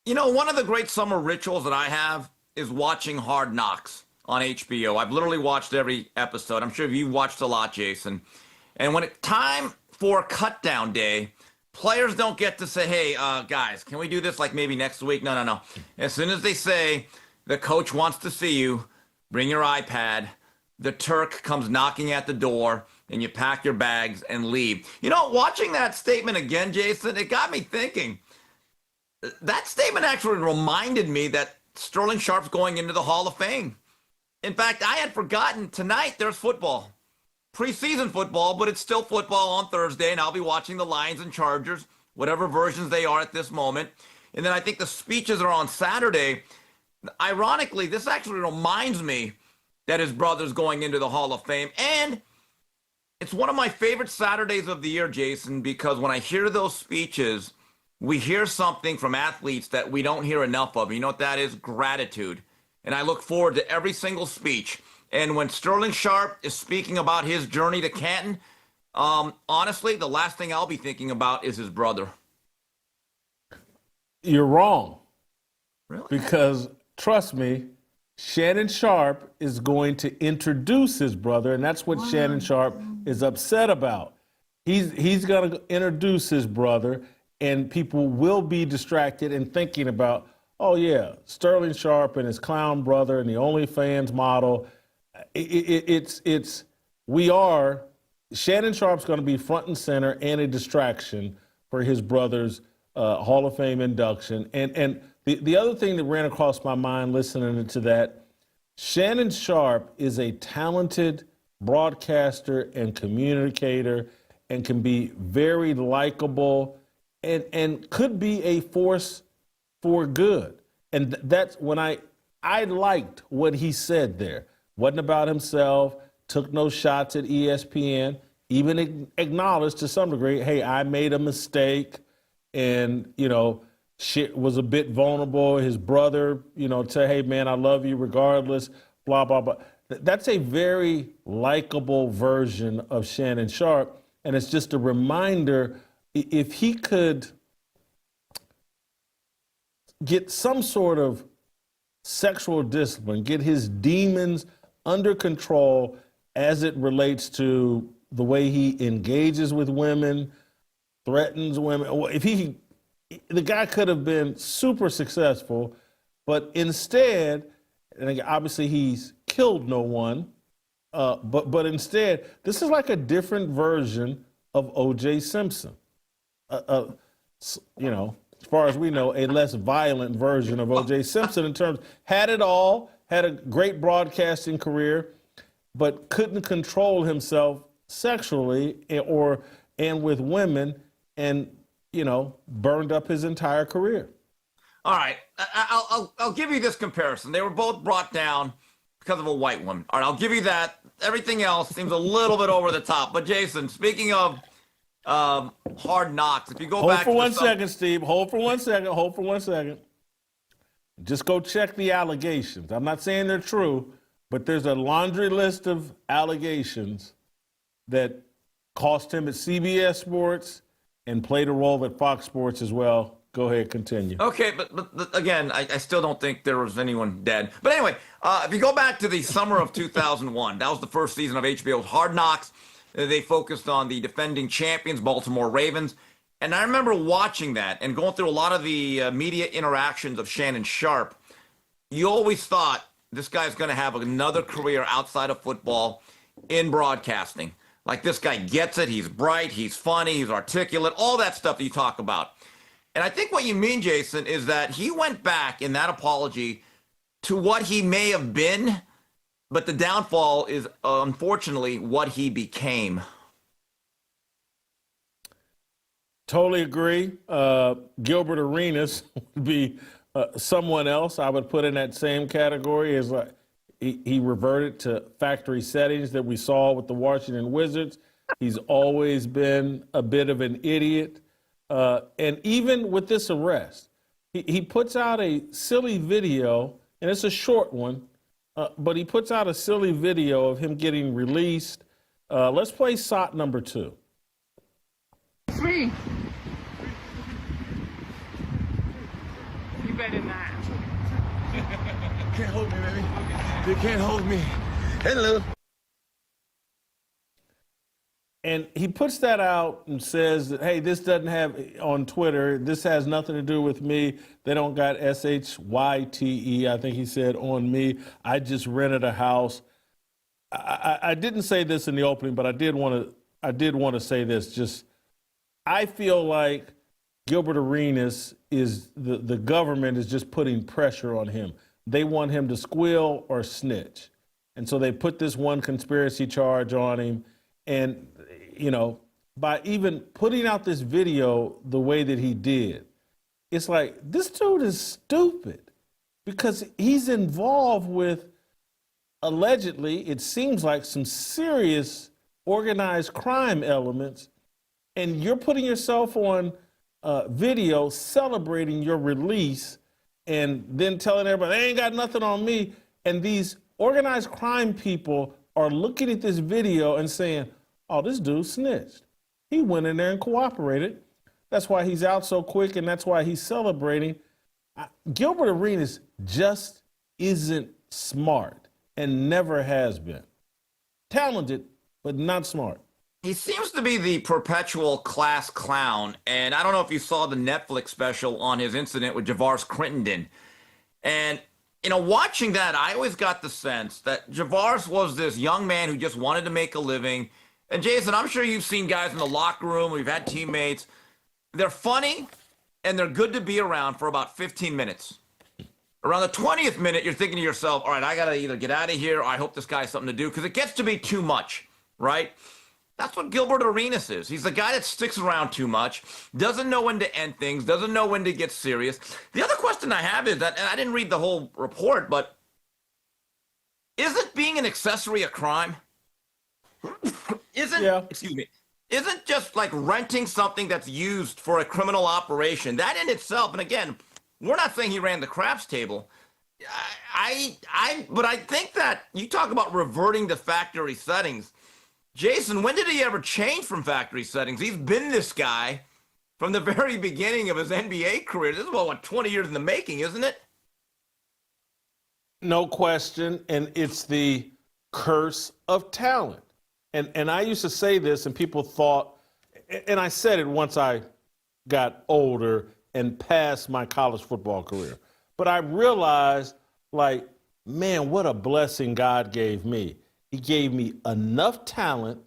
One of the great summer rituals that I have is watching Hard Knocks on HBO. I've literally watched every episode. I'm sure you've watched a lot, Jason. And when it's time for cut down day, players don't get to say, hey, guys, can we do this like maybe next week? No. As soon as they say the coach wants to see you, bring your iPad. The Turk comes knocking at the door, and you pack your bags and leave. Watching that statement again, Jason, it got me thinking. That statement actually reminded me that Sterling Sharpe's going into the Hall of Fame. In fact, I had forgotten tonight there's football. Preseason football, but it's still football on Thursday, and I'll be watching the Lions and Chargers, whatever versions they are at this moment. And then I think the speeches are on Saturday. Ironically, this actually reminds me that his brother's going into the Hall of Fame. And it's one of my favorite Saturdays of the year, Jason, because when I hear those speeches, we hear something from athletes that we don't hear enough of. You know what that is? Gratitude. And I look forward to every single speech. And when Sterling Sharpe is speaking about his journey to Canton, honestly, the last thing I'll be thinking about is his brother. You're wrong. Really? Because, trust me, Shannon Sharpe is going to introduce his brother, and that's what Shannon Sharpe is upset about. He's going to introduce his brother, and people will be distracted and thinking about, oh, yeah, Sterling Sharpe and his clown brother and the OnlyFans model. Shannon Sharpe's going to be front and center and a distraction for his brother's Hall of Fame induction. And the other thing that ran across my mind listening to that, Shannon Sharpe is a talented broadcaster and communicator and can be very likable and could be a force for good. And that's when I liked what he said there. Wasn't about himself, took no shots at ESPN, even acknowledged to some degree, hey, I made a mistake and, shit was a bit vulnerable. His brother, say, hey, man, I love you regardless, blah, blah, blah. That's a very likable version of Shannon Sharpe. And it's just a reminder, if he could get some sort of sexual discipline, get his demons under control as it relates to the way he engages with women, threatens women. The guy could have been super successful, but instead, and obviously he's killed no one, but instead, this is like a different version of O.J. Simpson. As far as we know, a less violent version of O.J. Simpson in terms, had it all, had a great broadcasting career, but couldn't control himself sexually and with women, and burned up his entire career. All right, I'll give you this comparison. They were both brought down because of a white woman. All right, I'll give you that. Everything else seems a little bit over the top. But Jason, speaking of hard knocks, if you go back Hold for 1 second, Steve. Hold for 1 second. Hold for 1 second. Just go check the allegations. I'm not saying they're true, but there's a laundry list of allegations that cost him at CBS Sports and played a role at Fox Sports as well. Go ahead, continue. Okay, but again, I still don't think there was anyone dead. But anyway, if you go back to the summer of 2001, that was the first season of HBO's Hard Knocks. They focused on the defending champions, Baltimore Ravens. And I remember watching that and going through a lot of the media interactions of Shannon Sharpe. You always thought this guy's going to have another career outside of football in broadcasting. Like, this guy gets it. He's bright. He's funny. He's articulate. All that stuff that you talk about. And I think what you mean, Jason, is that he went back in that apology to what he may have been, but the downfall is, unfortunately, what he became. Totally agree. Gilbert Arenas would be someone else I would put in that same category as he reverted to factory settings that we saw with the Washington Wizards. He's always been a bit of an idiot. And even with this arrest, he puts out a silly video, and it's a short one, but he puts out a silly video of him getting released. Let's play SOT number 2. It's me. You better not. Can't hold me, baby. You can't hold me. Hello. And he puts that out and says that, hey, this doesn't have, on Twitter, this has nothing to do with me. They don't got SHYTE, I think he said, on me. I just rented a house. I didn't say this in the opening, but I did want to say this. Just, I feel like Gilbert Arenas is, the government is just putting pressure on him. They want him to squeal or snitch. And so they put this one conspiracy charge on him. And, by even putting out this video the way that he did, it's like, this dude is stupid because he's involved with allegedly, it seems like some serious organized crime elements, and you're putting yourself on video celebrating your release and then telling everybody, they ain't got nothing on me. And these organized crime people are looking at this video and saying, oh, this dude snitched. He went in there and cooperated. That's why he's out so quick, and that's why he's celebrating. Gilbert Arenas just isn't smart and never has been. Talented, but not smart. He seems to be the perpetual class clown, and I don't know if you saw the Netflix special on his incident with Javaris Crittenden. And, you know, watching that, I always got the sense that Javaris was this young man who just wanted to make a living. And Jason, I'm sure you've seen guys in the locker room, we've had teammates. They're funny, and they're good to be around for about 15 minutes. Around the 20th minute, you're thinking to yourself, all right, I got to either get out of here or I hope this guy has something to do, because it gets to be too much, right? That's what Gilbert Arenas is. He's the guy that sticks around too much, doesn't know when to end things, doesn't know when to get serious. The other question I have is that, and I didn't read the whole report, but isn't being an accessory a crime? Isn't just like renting something that's used for a criminal operation, that in itself, and again, we're not saying he ran the craps table. But I think that you talk about reverting to factory settings. Jason, when did he ever change from factory settings? He's been this guy from the very beginning of his NBA career. This is what 20 years in the making, isn't it? No question, and it's the curse of talent. And I used to say this, and people thought, and I said it once I got older and past my college football career. But I realized, like, man, what a blessing God gave me. He gave me enough talent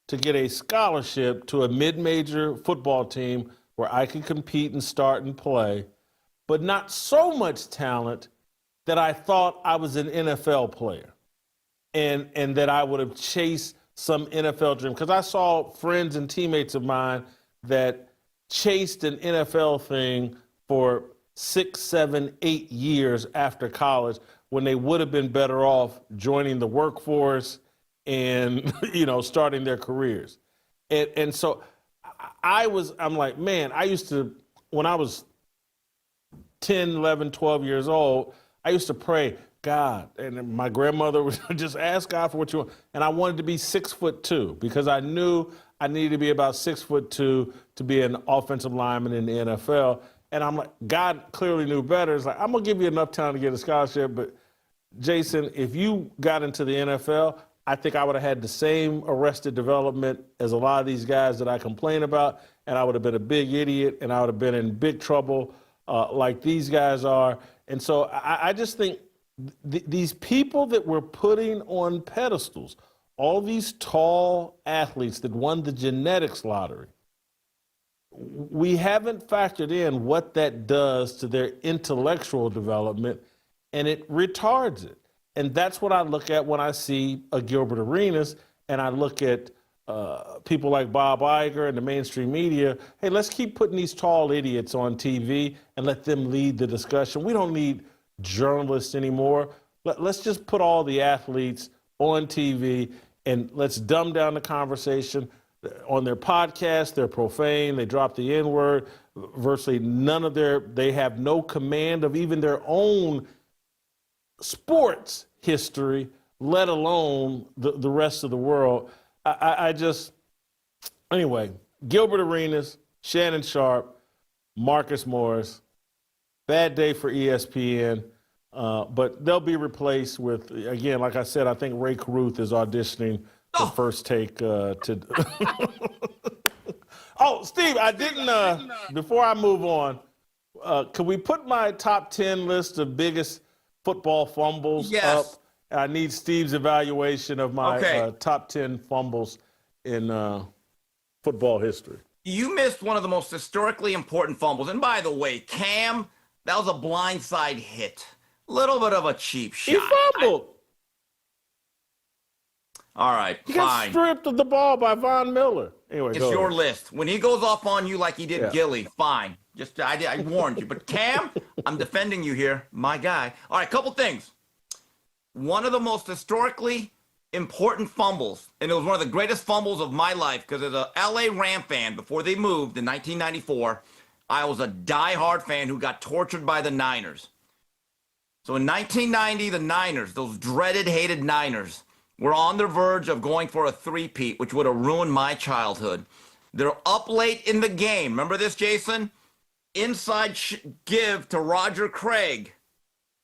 to get a scholarship to a mid-major football team where I could compete and start and play, but not so much talent that I thought I was an NFL player and that I would have chased some NFL dream. Because I saw friends and teammates of mine that chased an NFL thing for 6, 7, 8 years after college when they would have been better off joining the workforce and, you know, starting their careers. And so I'm like, man, I used to, when I was 10, 11, 12 years old, I used to pray, God, and my grandmother would just ask God for what you want. And I wanted to be 6'2" because I knew I needed to be about 6'2" to be an offensive lineman in the NFL. And I'm like, God clearly knew better. It's like, I'm going to give you enough time to get a scholarship. But Jason, if you got into the NFL, I think I would have had the same arrested development as a lot of these guys that I complain about. And I would have been a big idiot and I would have been in big trouble like these guys are. And so I just think these people that we're putting on pedestals, all these tall athletes that won the genetics lottery, we haven't factored in what that does to their intellectual development, and it retards it. And that's what I look at when I see a Gilbert Arenas, and I look at people like Bob Iger and the mainstream media. Hey, let's keep putting these tall idiots on TV and let them lead the discussion. We don't need journalists anymore. Let's just put all the athletes on TV and let's dumb down the conversation. On their podcast, they're profane, they drop the N-word. Virtually none of they have no command of even their own sports history, let alone the rest of the world. Anyway, Gilbert Arenas, Shannon Sharpe, Marcus Morris, bad day for ESPN, but they'll be replaced with, again, like I said, I think Ray Caruth is auditioning for First Take to. Oh, Steve, I didn't, before I move on, could we put my top 10 list of biggest football fumbles up? I need Steve's evaluation of my top 10 fumbles in football history. You missed one of the most historically important fumbles. And by the way, Cam, that was a blindside hit. Little bit of a cheap shot. He fumbled. All right, he got stripped of the ball by Von Miller. Anyway, it's your list. When he goes off on you like he did Gilly, fine. Just I warned you. But Cam, I'm defending you here, my guy. All right, couple things. one of the most historically important fumbles, and it was one of the greatest fumbles of my life because as a LA Ram fan, before they moved in 1994, I was a diehard fan who got tortured by the Niners. So in 1990, the Niners, those dreaded, hated Niners, were on the verge of going for a three-peat, which would have ruined my childhood. They're up late in the game. Remember this, Jason? Inside give to Roger Craig,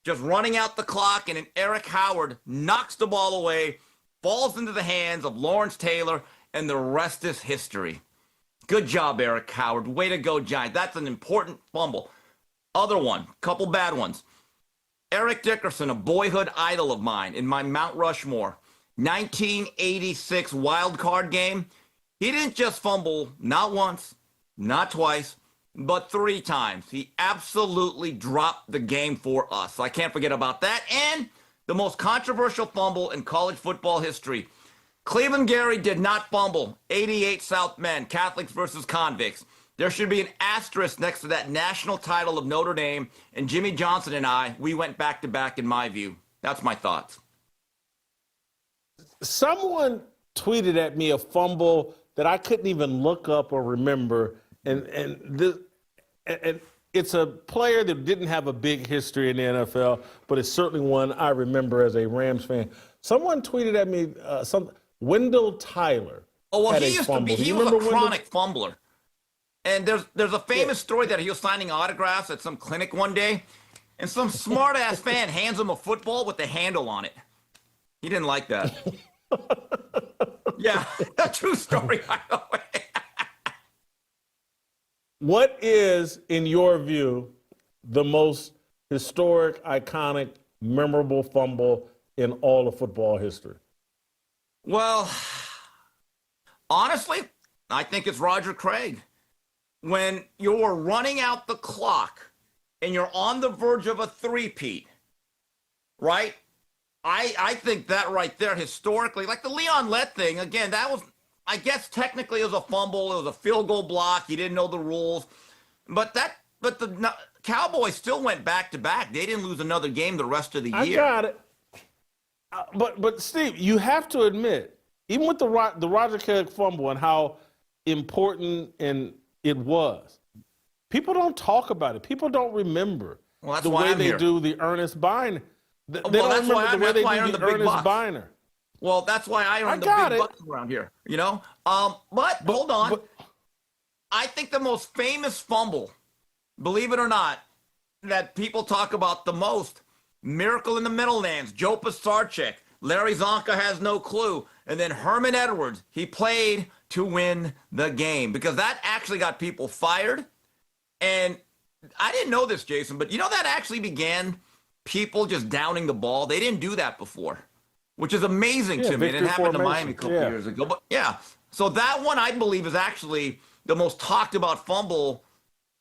just running out the clock, and then Eric Howard knocks the ball away, falls into the hands of Lawrence Taylor, and the rest is history. Good job, Eric Howard. Way to go, Giants. That's an important fumble. Other one, couple bad ones. Eric Dickerson, a boyhood idol of mine in my Mount Rushmore, 1986 wild card game. He didn't just fumble not once, not twice, but 3 times. He absolutely dropped the game for us. So I can't forget about that. And the most controversial fumble in college football history. Cleveland Gary did not fumble. 88 South men, Catholics versus convicts. There should be an asterisk next to that national title of Notre Dame. And Jimmy Johnson and I, we went back to back in my view. That's my thoughts. Someone tweeted at me a fumble that I couldn't even look up or remember. And it's a player that didn't have a big history in the NFL, but it's certainly one I remember as a Rams fan. Someone tweeted at me Wendell Tyler. Oh, well, had he a used fumble. to be, he was a chronic fumbler. And there's a famous story that he was signing autographs at some clinic one day, and some smart-ass fan hands him a football with the handle on it. He didn't like that. Yeah, a true story, by the way. What is, in your view, the most historic, iconic, memorable fumble in all of football history? Well, honestly, I think it's Roger Craig. When you're running out the clock and you're on the verge of a three-peat, right? I think that right there, historically, like the Leon Lett thing, again, that was, I guess technically it was a fumble, it was a field goal block, he didn't know the rules, but the Cowboys still went back to back. They didn't lose another game the rest of the year. I got it. But Steve, you have to admit, even with the Roger Craig fumble and how important it was, people don't talk about it. People don't remember the way they do the Ernest Biner. They don't remember the way they do the Ernest Biner. Well, that's why I earned the big bucks around here, you know? But hold on. I think the most famous fumble, believe it or not, that people talk about the most, Miracle in the Meadowlands, Joe Pisarcik, Larry Zonka has no clue, and then Herman Edwards, he played to win the game because that actually got people fired. And I didn't know this, Jason, but you know that actually began people just downing the ball. They didn't do that before, which is amazing to me. And it happened to Miami a couple years ago. But yeah, so that one I believe is actually the most talked about fumble,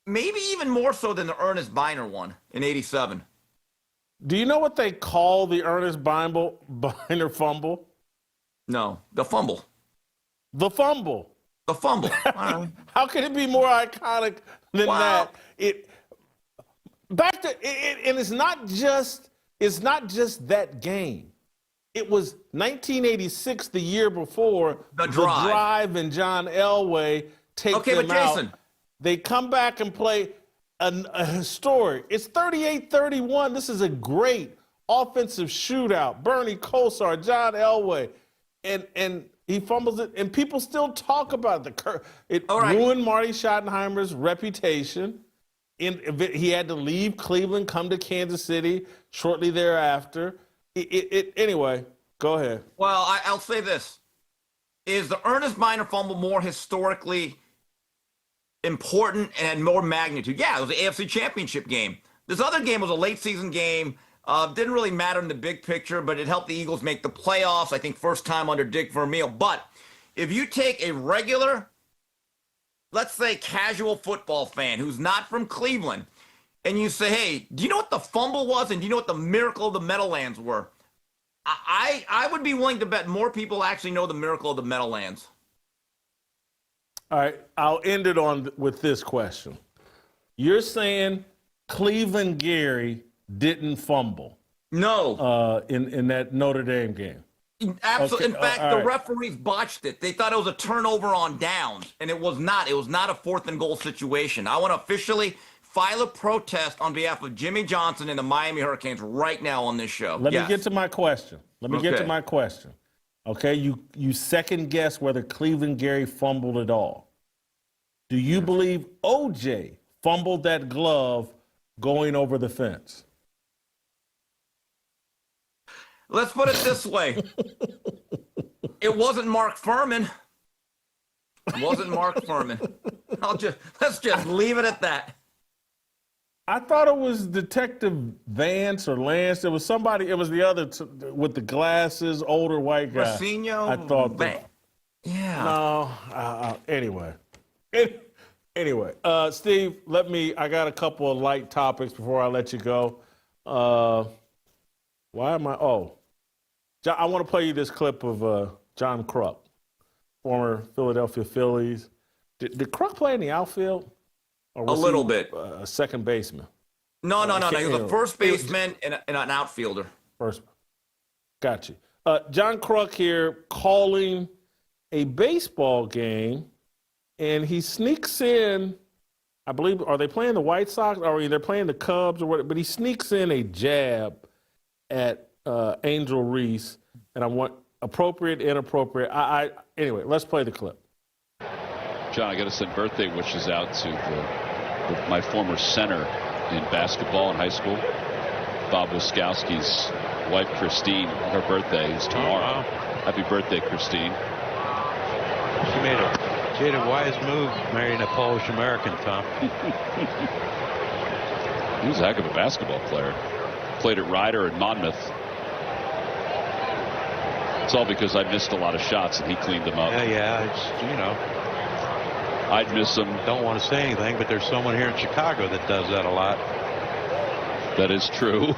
maybe even more so than the Ernest Biner one in '87. Do you know what they call the Ernest Biner fumble? No, the fumble. The fumble. The fumble. How can it be more iconic than that? And it's not just that game. It was 1986, the year before, the drive and John Elway take them out. Jason, they come back and play a historic. It's 38-31. This is a great offensive shootout. Bernie Kosar, John Elway, and he fumbles it, and people still talk about it. Ruined Marty Schottenheimer's reputation. He had to leave Cleveland, come to Kansas City shortly thereafter. Anyway, go ahead. Well, I'll say this. Is the Ernest Biner fumble more historically important and had more magnitude? Yeah, it was the AFC Championship game. This other game was a late season game. Didn't really matter in the big picture, but it helped the Eagles make the playoffs, I think first time under Dick Vermeil. But if you take a regular, let's say casual football fan who's not from Cleveland, and you say, hey, do you know what the fumble was and do you know what the Miracle of the Meadowlands were? I would be willing to bet more people actually know the Miracle of the Meadowlands. All right, I'll end it with this question. You're saying Cleveland Gary didn't fumble. No. In that Notre Dame game. Absolutely. Okay, In fact, all the right. referees botched it. They thought it was a turnover on downs, and it was not. It was not a 4th and goal situation. I want to officially file a protest on behalf of Jimmy Johnson and the Miami Hurricanes right now on this show. Let me Yes. get to my question. Okay, you second guess whether Cleveland Gary fumbled at all. Do you believe OJ fumbled that glove going over the fence? Let's put it this way. It wasn't Mark Furman. It wasn't Mark Furman. Let's just leave it at that. I thought it was Detective Vance or Lance. It was somebody. It was the other with the glasses, older white guy. Racino? I thought that. Yeah. No. Anyway. Anyway, Steve, I got a couple of light topics before I let you go. Why am I? I want to play you this clip of John Kruk, former Philadelphia Phillies. Did Kruk play in the outfield? Or was A little he bit. A second baseman? No. He was a first baseman and an outfielder. First. Got you. John Kruk here calling a baseball game, and he sneaks in, I believe, are they playing the White Sox? Or they're playing the Cubs or what? But he sneaks in a jab at Angel Reese, and I want appropriate, inappropriate. Anyway, let's play the clip. John, I got to send birthday wishes out to my former center in basketball in high school, Bob Wiskowski's wife, Christine. Her birthday is tomorrow. Oh, wow. Happy birthday, Christine. She made a wise move marrying a Polish American, Tom. He was a heck of a basketball player. Played at Ryder and Monmouth. It's all because I missed a lot of shots and he cleaned them up. Yeah, it's, you know. I'd miss them. Don't want to say anything, but there's someone here in Chicago that does that a lot. That is true.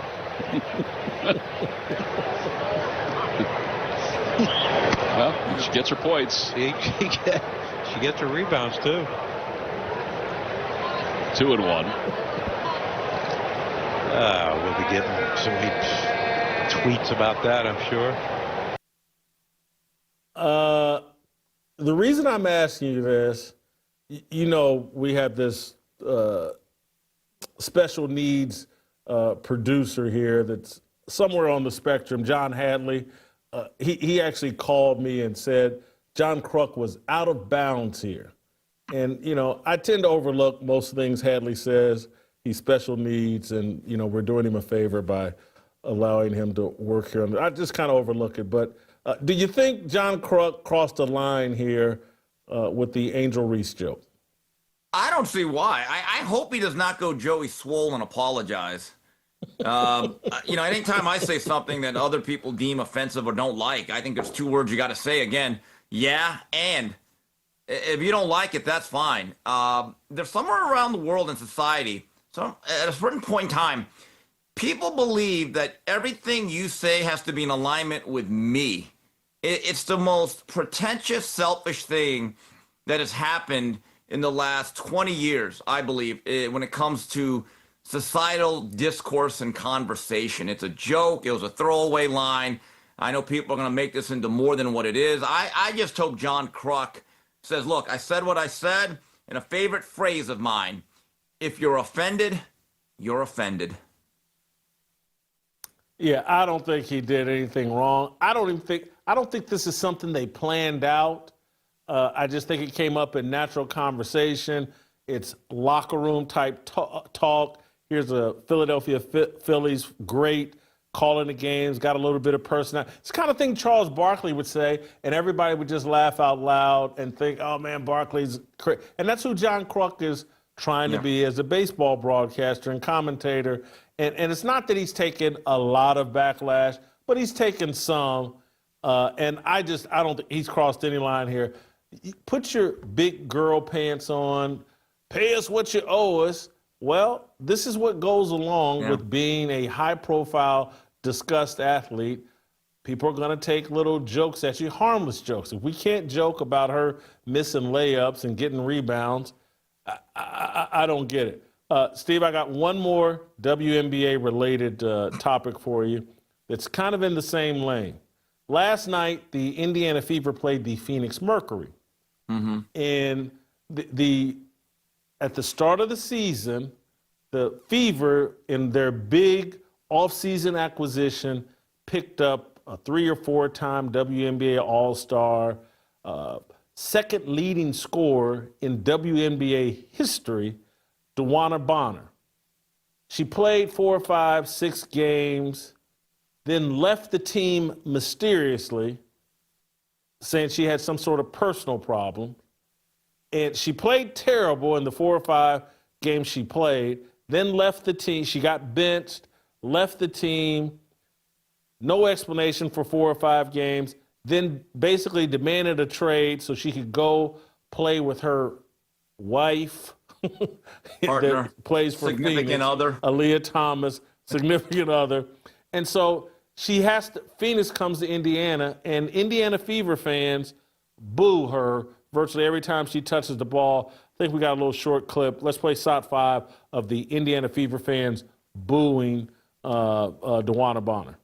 Well, she gets her points. She gets her rebounds, too. 2 and 1. We'll be getting some tweets about that, I'm sure. The reason I'm asking you this, you know, we have this special needs producer here that's somewhere on the spectrum, John Hadley. He actually called me and said John Kruk was out of bounds here. And, you know, I tend to overlook most things Hadley says. He's special needs, and, you know, we're doing him a favor by allowing him to work here. I just kind of overlook it. But do you think John Kruk crossed the line here with the Angel Reese joke? I don't see why. I hope he does not go Joey Swole and apologize. You know, anytime I say something that other people deem offensive or don't like, I think there's 2 words you got to say again. Yeah, and if you don't like it, that's fine. There's somewhere around the world in society, at a certain point in time, people believe that everything you say has to be in alignment with me. It's the most pretentious, selfish thing that has happened in the last 20 years, I believe, when it comes to societal discourse and conversation. It's a joke. It was a throwaway line. I know people are going to make this into more than what it is. I just hope John Kruk says, look, I said what I said, and a favorite phrase of mine, if you're offended, you're offended. Yeah, I don't think he did anything wrong. I don't think this is something they planned out. I just think it came up in natural conversation. It's locker room type talk. Here's a Philadelphia Phillies great calling the games, got a little bit of personality. It's the kind of thing Charles Barkley would say, and everybody would just laugh out loud and think, oh, man, Barkley's crazy. And that's who John Kruk is trying to be as a baseball broadcaster and commentator. And it's not that he's taken a lot of backlash, but he's taken some. And I don't think he's crossed any line here. Put your big girl pants on, pay us what you owe us. Well, this is what goes along with being a high-profile, discussed athlete. People are going to take little jokes at you, harmless jokes. If we can't joke about her missing layups and getting rebounds, I don't get it. Steve, I got one more WNBA-related topic for you that's kind of in the same lane. Last night, the Indiana Fever played the Phoenix Mercury. And at the start of the season, the Fever, in their big offseason acquisition, picked up a 3 or 4-time WNBA All-Star, second leading scorer in WNBA history, DeWanna Bonner. She played 4, 5, 6 games, then left the team mysteriously, saying she had some sort of personal problem. And she played terrible in the 4 or 5 games she played, then left the team. She got benched, left the team, no explanation for 4 or 5 games, then basically demanded a trade so she could go play with her wife, Partner, that plays for significant Phoenix, other. Aaliyah Thomas, significant other. And so Phoenix comes to Indiana, and Indiana Fever fans boo her virtually every time she touches the ball. I think we got a little short clip. Let's play shot 5 of the Indiana Fever fans booing DeWanna Bonner.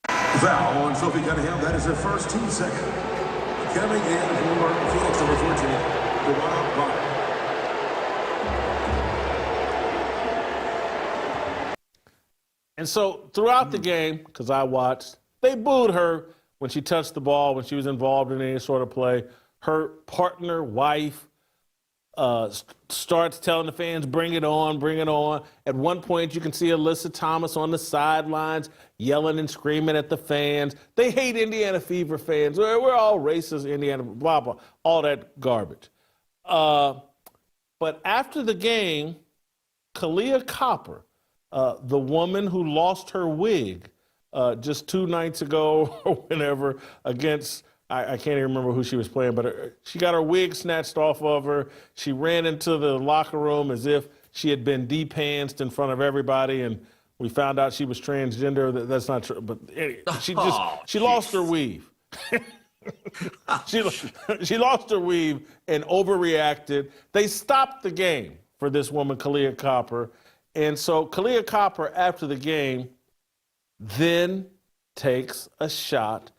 Foul on Sophie Cunningham. That is her first team second. Coming in for Phoenix number 14, DeWanna Bonner. And so throughout the game, because I watched, they booed her when she touched the ball, when she was involved in any sort of play. Her partner, wife, starts telling the fans, bring it on, bring it on. At one point, you can see Alyssa Thomas on the sidelines yelling and screaming at the fans. They hate Indiana Fever fans. We're all racist, Indiana, blah, blah, all that garbage. But after the game, Kalia Copper, the woman who lost her wig just 2 nights ago or whenever against, I can't even remember who she was playing, but she got her wig snatched off of her. She ran into the locker room as if she had been de-pantsed in front of everybody, and we found out she was transgender. That's not true, but anyway, she lost her weave. She lost her weave and overreacted. They stopped the game for this woman, Kalia Copper. And so Kalia Copper, after the game, then takes a shot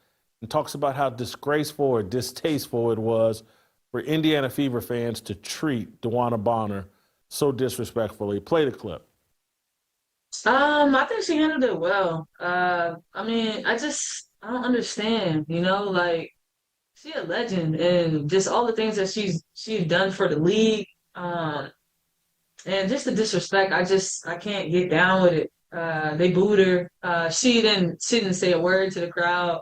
and talks about how disgraceful or distasteful it was for Indiana Fever fans to treat DeWanna Bonner so disrespectfully. Play the clip. I think she handled it well. I don't understand, like she's a legend and just all the things that she's done for the league. And just the disrespect, I can't get down with it. They booed her. She didn't say a word to the crowd.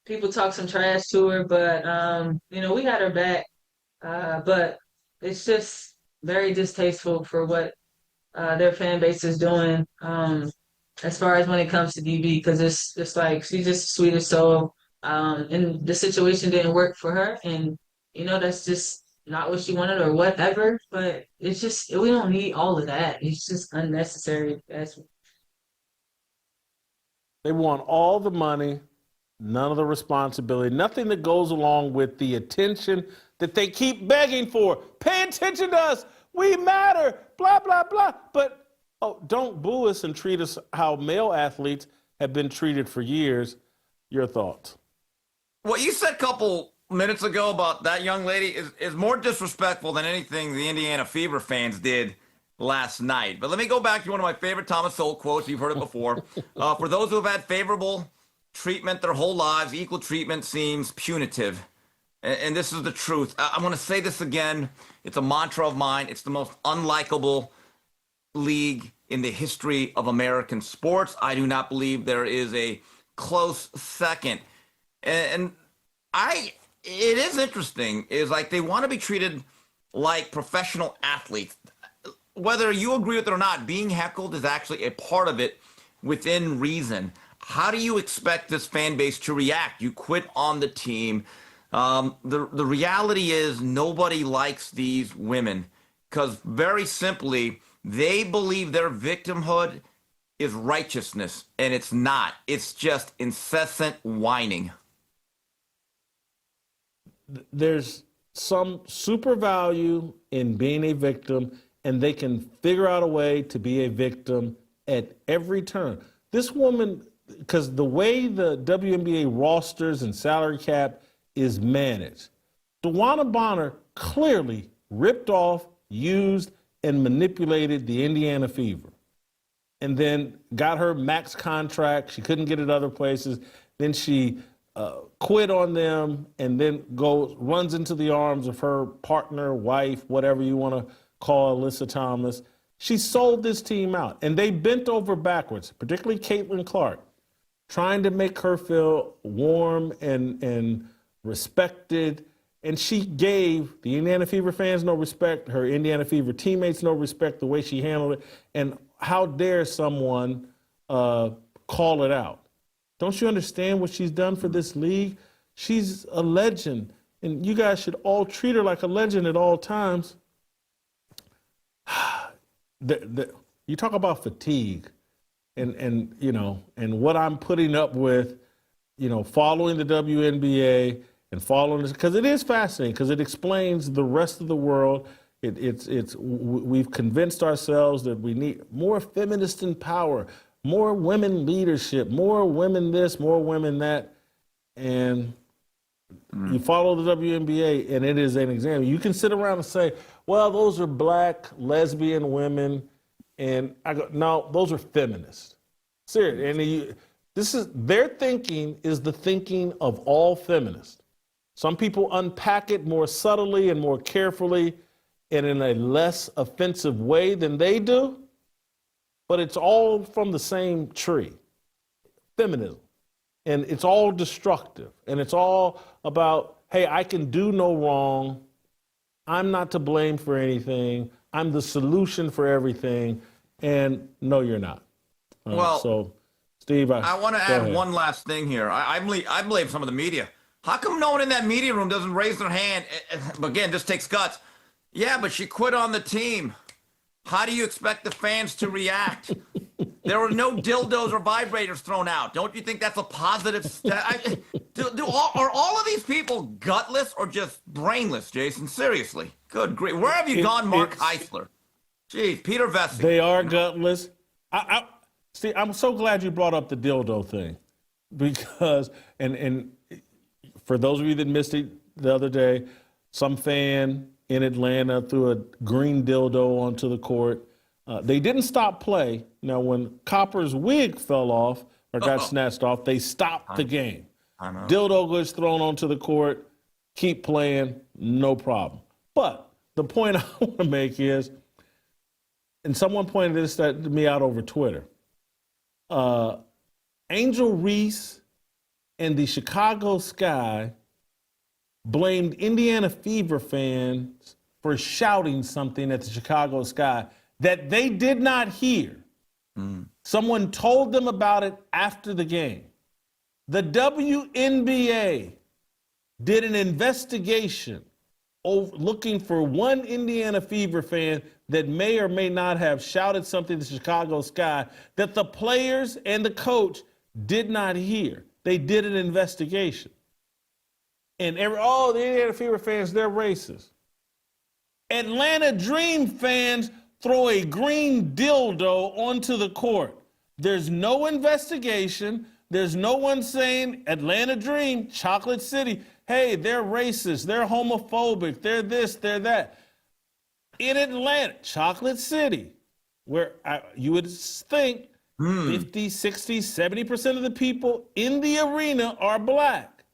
People talk some trash to her, but we had her back. But it's just very distasteful for what their fan base is doing as far as when it comes to DB, because it's just like she's just sweet as soul. And the situation didn't work for her, and that's just not what she wanted or whatever. But it's just we don't need all of that. It's just unnecessary. They want all the money, none of the responsibility, nothing that goes along with the attention that they keep begging for. Pay attention to us. We matter. Blah, blah, blah. But don't boo us and treat us how male athletes have been treated for years. Your thoughts? What you said a couple minutes ago about that young lady is more disrespectful than anything the Indiana Fever fans did last night. But let me go back to one of my favorite Thomas Sowell quotes. You've heard it before. For those who have had favorable treatment their whole lives, equal treatment seems punitive. And this is the truth. I'm going to say this again. It's a mantra of mine. It's the most unlikable league in the history of American sports. I do not believe there is a close second. And it is interesting, is like they want to be treated like professional athletes. Whether you agree with it or not, being heckled is actually a part of it within reason. How do you expect this fan base to react? You quit on the team. The reality is nobody likes these women because very simply, they believe their victimhood is righteousness, and it's not. It's just incessant whining. There's some super value in being a victim and they can figure out a way to be a victim at every turn. This woman, because the way the WNBA rosters and salary cap is managed, DeWanna Bonner clearly ripped off, used, and manipulated the Indiana Fever. And then got her max contract. She couldn't get it other places. Then she quit on them and then runs into the arms of her partner, wife, whatever you want to call Alyssa Thomas. She sold this team out. And they bent over backwards, particularly Caitlin Clark, trying to make her feel warm and respected. And she gave the Indiana Fever fans no respect, her Indiana Fever teammates no respect, the way she handled it. And how dare someone call it out? Don't you understand what she's done for this league? She's a legend, and you guys should all treat her like a legend at all times. You talk about fatigue and what I'm putting up with, following the WNBA and following this, because it is fascinating, because it explains the rest of the world. We've convinced ourselves that we need more feminist in power, more women leadership, more women this, more women that, and you follow the WNBA, and it is an example. You can sit around and say, well, those are black lesbian women, and I go, no, those are feminists. Seriously, and their thinking is the thinking of all feminists. Some people unpack it more subtly and more carefully and in a less offensive way than they do, but it's all from the same tree, feminism. And it's all destructive. And it's all about, hey, I can do no wrong. I'm not to blame for anything. I'm the solution for everything. And no, you're not. So, Steve, I want to add one last thing here. I blame some of the media. How come no one in that media room doesn't raise their hand? Again, this takes guts. Yeah, but she quit on the team. How do you expect the fans to react? There were no dildos or vibrators thrown out. Don't you think that's a positive step? Are all of these people gutless or just brainless, Jason? Seriously. Good grief. Where have you gone, Mark Heisler? Jeez, Peter Vesey. They are gutless. See, I'm so glad you brought up the dildo thing, because, and for those of you that missed it the other day, some fan in Atlanta threw a green dildo onto the court. They didn't stop play. Now, when Copper's wig fell off or got snatched off, they stopped the game. Dildo gets thrown onto the court, keep playing, no problem. But the point I want to make is, and someone pointed this to me out over Twitter, Angel Reese and the Chicago Sky blamed Indiana Fever fans for shouting something at the Chicago Sky that they did not hear. Someone told them about it after the game. The WNBA did an investigation looking for one Indiana Fever fan that may or may not have shouted something to the Chicago Sky that the players and the coach did not hear. They did an investigation. And the Indiana Fever fans, they're racist. Atlanta Dream fans throw a green dildo onto the court. There's no investigation. There's no one saying Atlanta Dream, Chocolate City, hey, they're racist, they're homophobic, they're this, they're that. In Atlanta, Chocolate City, where you would think 50, 60, 70% of the people in the arena are black.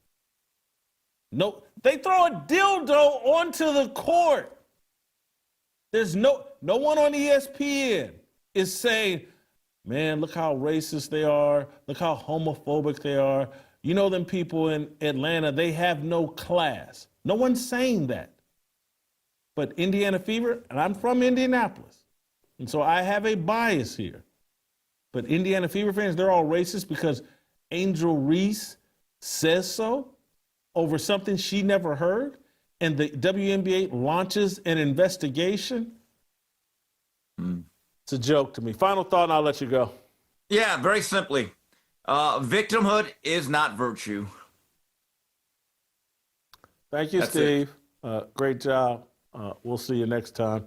No, they throw a dildo onto the court. There's no one on ESPN is saying, man, look how racist they are. Look how homophobic they are. You know them people in Atlanta, they have no class. No one's saying that. But Indiana Fever, and I'm from Indianapolis, and so I have a bias here. But Indiana Fever fans, they're all racist because Angel Reese says so over something she never heard, and the WNBA launches an investigation. It's a joke to me. Final thought, and I'll let you go. Yeah, very simply. Victimhood is not virtue. Thank you, Steve. Great job. We'll see you next time.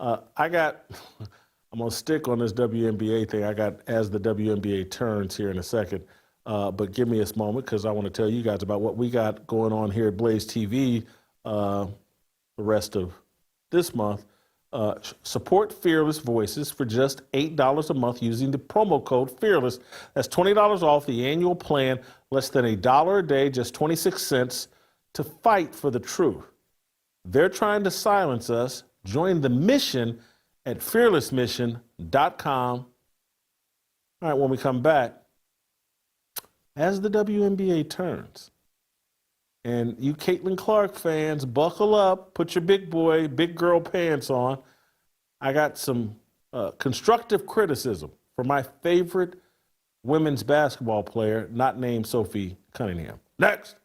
I'm going to stick on this WNBA thing. I got as the WNBA turns here in a second. But give me a moment because I want to tell you guys about what we got going on here at Blaze TV the rest of this month. Support Fearless Voices for just $8 a month using the promo code FEARLESS. That's $20 off the annual plan, less than $1 a day, just 26 cents to fight for the truth. They're trying to silence us. Join the mission at fearlessmission.com. All right, when we come back, as the WNBA turns, and you Caitlin Clark fans, buckle up, put your big boy, big girl pants on. I got some constructive criticism for my favorite women's basketball player, not named Sophie Cunningham. Next.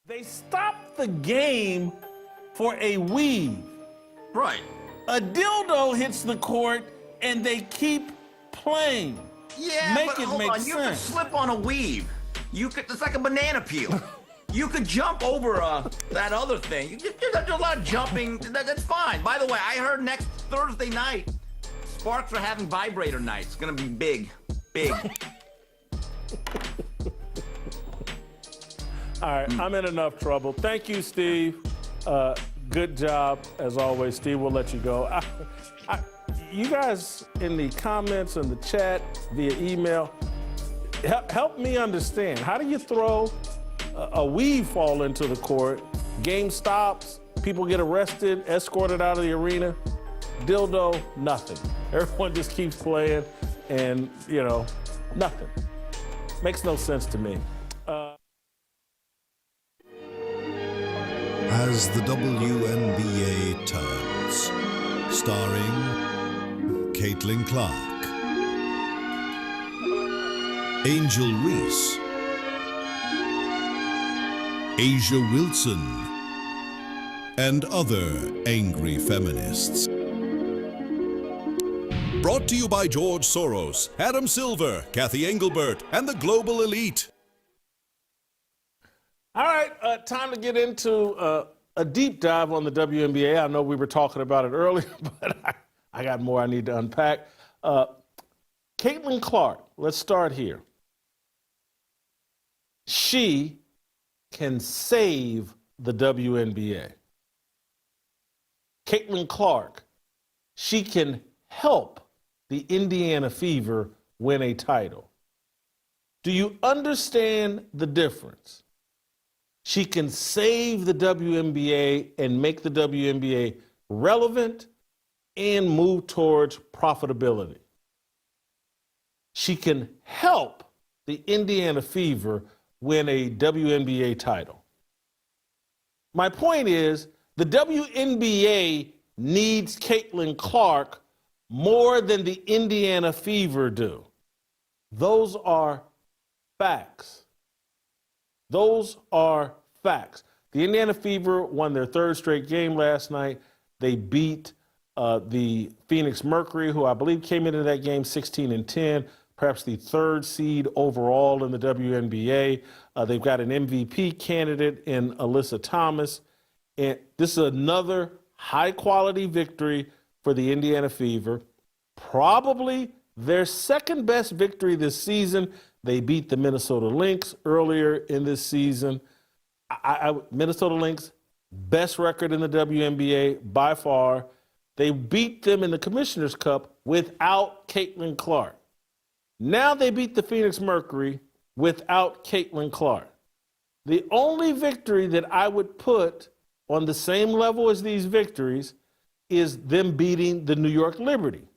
They stopped the game for a weave. Right. A dildo hits the court and they keep playing. Yeah, Make but it hold make on. You could sense. slip on a weave. It's like a banana peel. You could jump over that other thing. There's a lot of jumping. That's fine. By the way, I heard next Thursday night, Sparks are having vibrator night. It's gonna be big, big. All right, I'm in enough trouble. Thank you, Steve. Good job, as always. Steve, we'll let you go. You guys in the comments and the chat via email, help me understand. How do you throw a weave fall into the court, game stops, people get arrested, escorted out of the arena, dildo, nothing. Everyone just keeps playing and, nothing. Makes no sense to me. As the WNBA turns, starring Caitlin Clark, Angel Reese, Asia Wilson, and other angry feminists. Brought to you by George Soros, Adam Silver, Kathy Engelbert, and the Global Elite. All right, time to get into a deep dive on the WNBA. I know we were talking about it earlier, but I got more I need to unpack. Caitlin Clark, let's start here. She can save the WNBA. Caitlin Clark, she can help the Indiana Fever win a title. Do you understand the difference? She can save the WNBA and make the WNBA relevant and move towards profitability. She can help the Indiana Fever win a WNBA title. My point is, the WNBA needs Caitlin Clark more than the Indiana Fever do. Those are facts. Those are facts. The Indiana Fever won their third straight game last night. They beat the Phoenix Mercury, who I believe came into that game 16-10, perhaps the third seed overall in the WNBA. They've got an MVP candidate in Alyssa Thomas. And this is another high-quality victory for the Indiana Fever. Probably their second best victory this season. They beat the Minnesota Lynx earlier in this season. Minnesota Lynx, best record in the WNBA by far. They beat them in the Commissioner's Cup without Caitlin Clark. Now they beat the Phoenix Mercury without Caitlin Clark. The only victory that I would put on the same level as these victories is them beating the New York Liberty.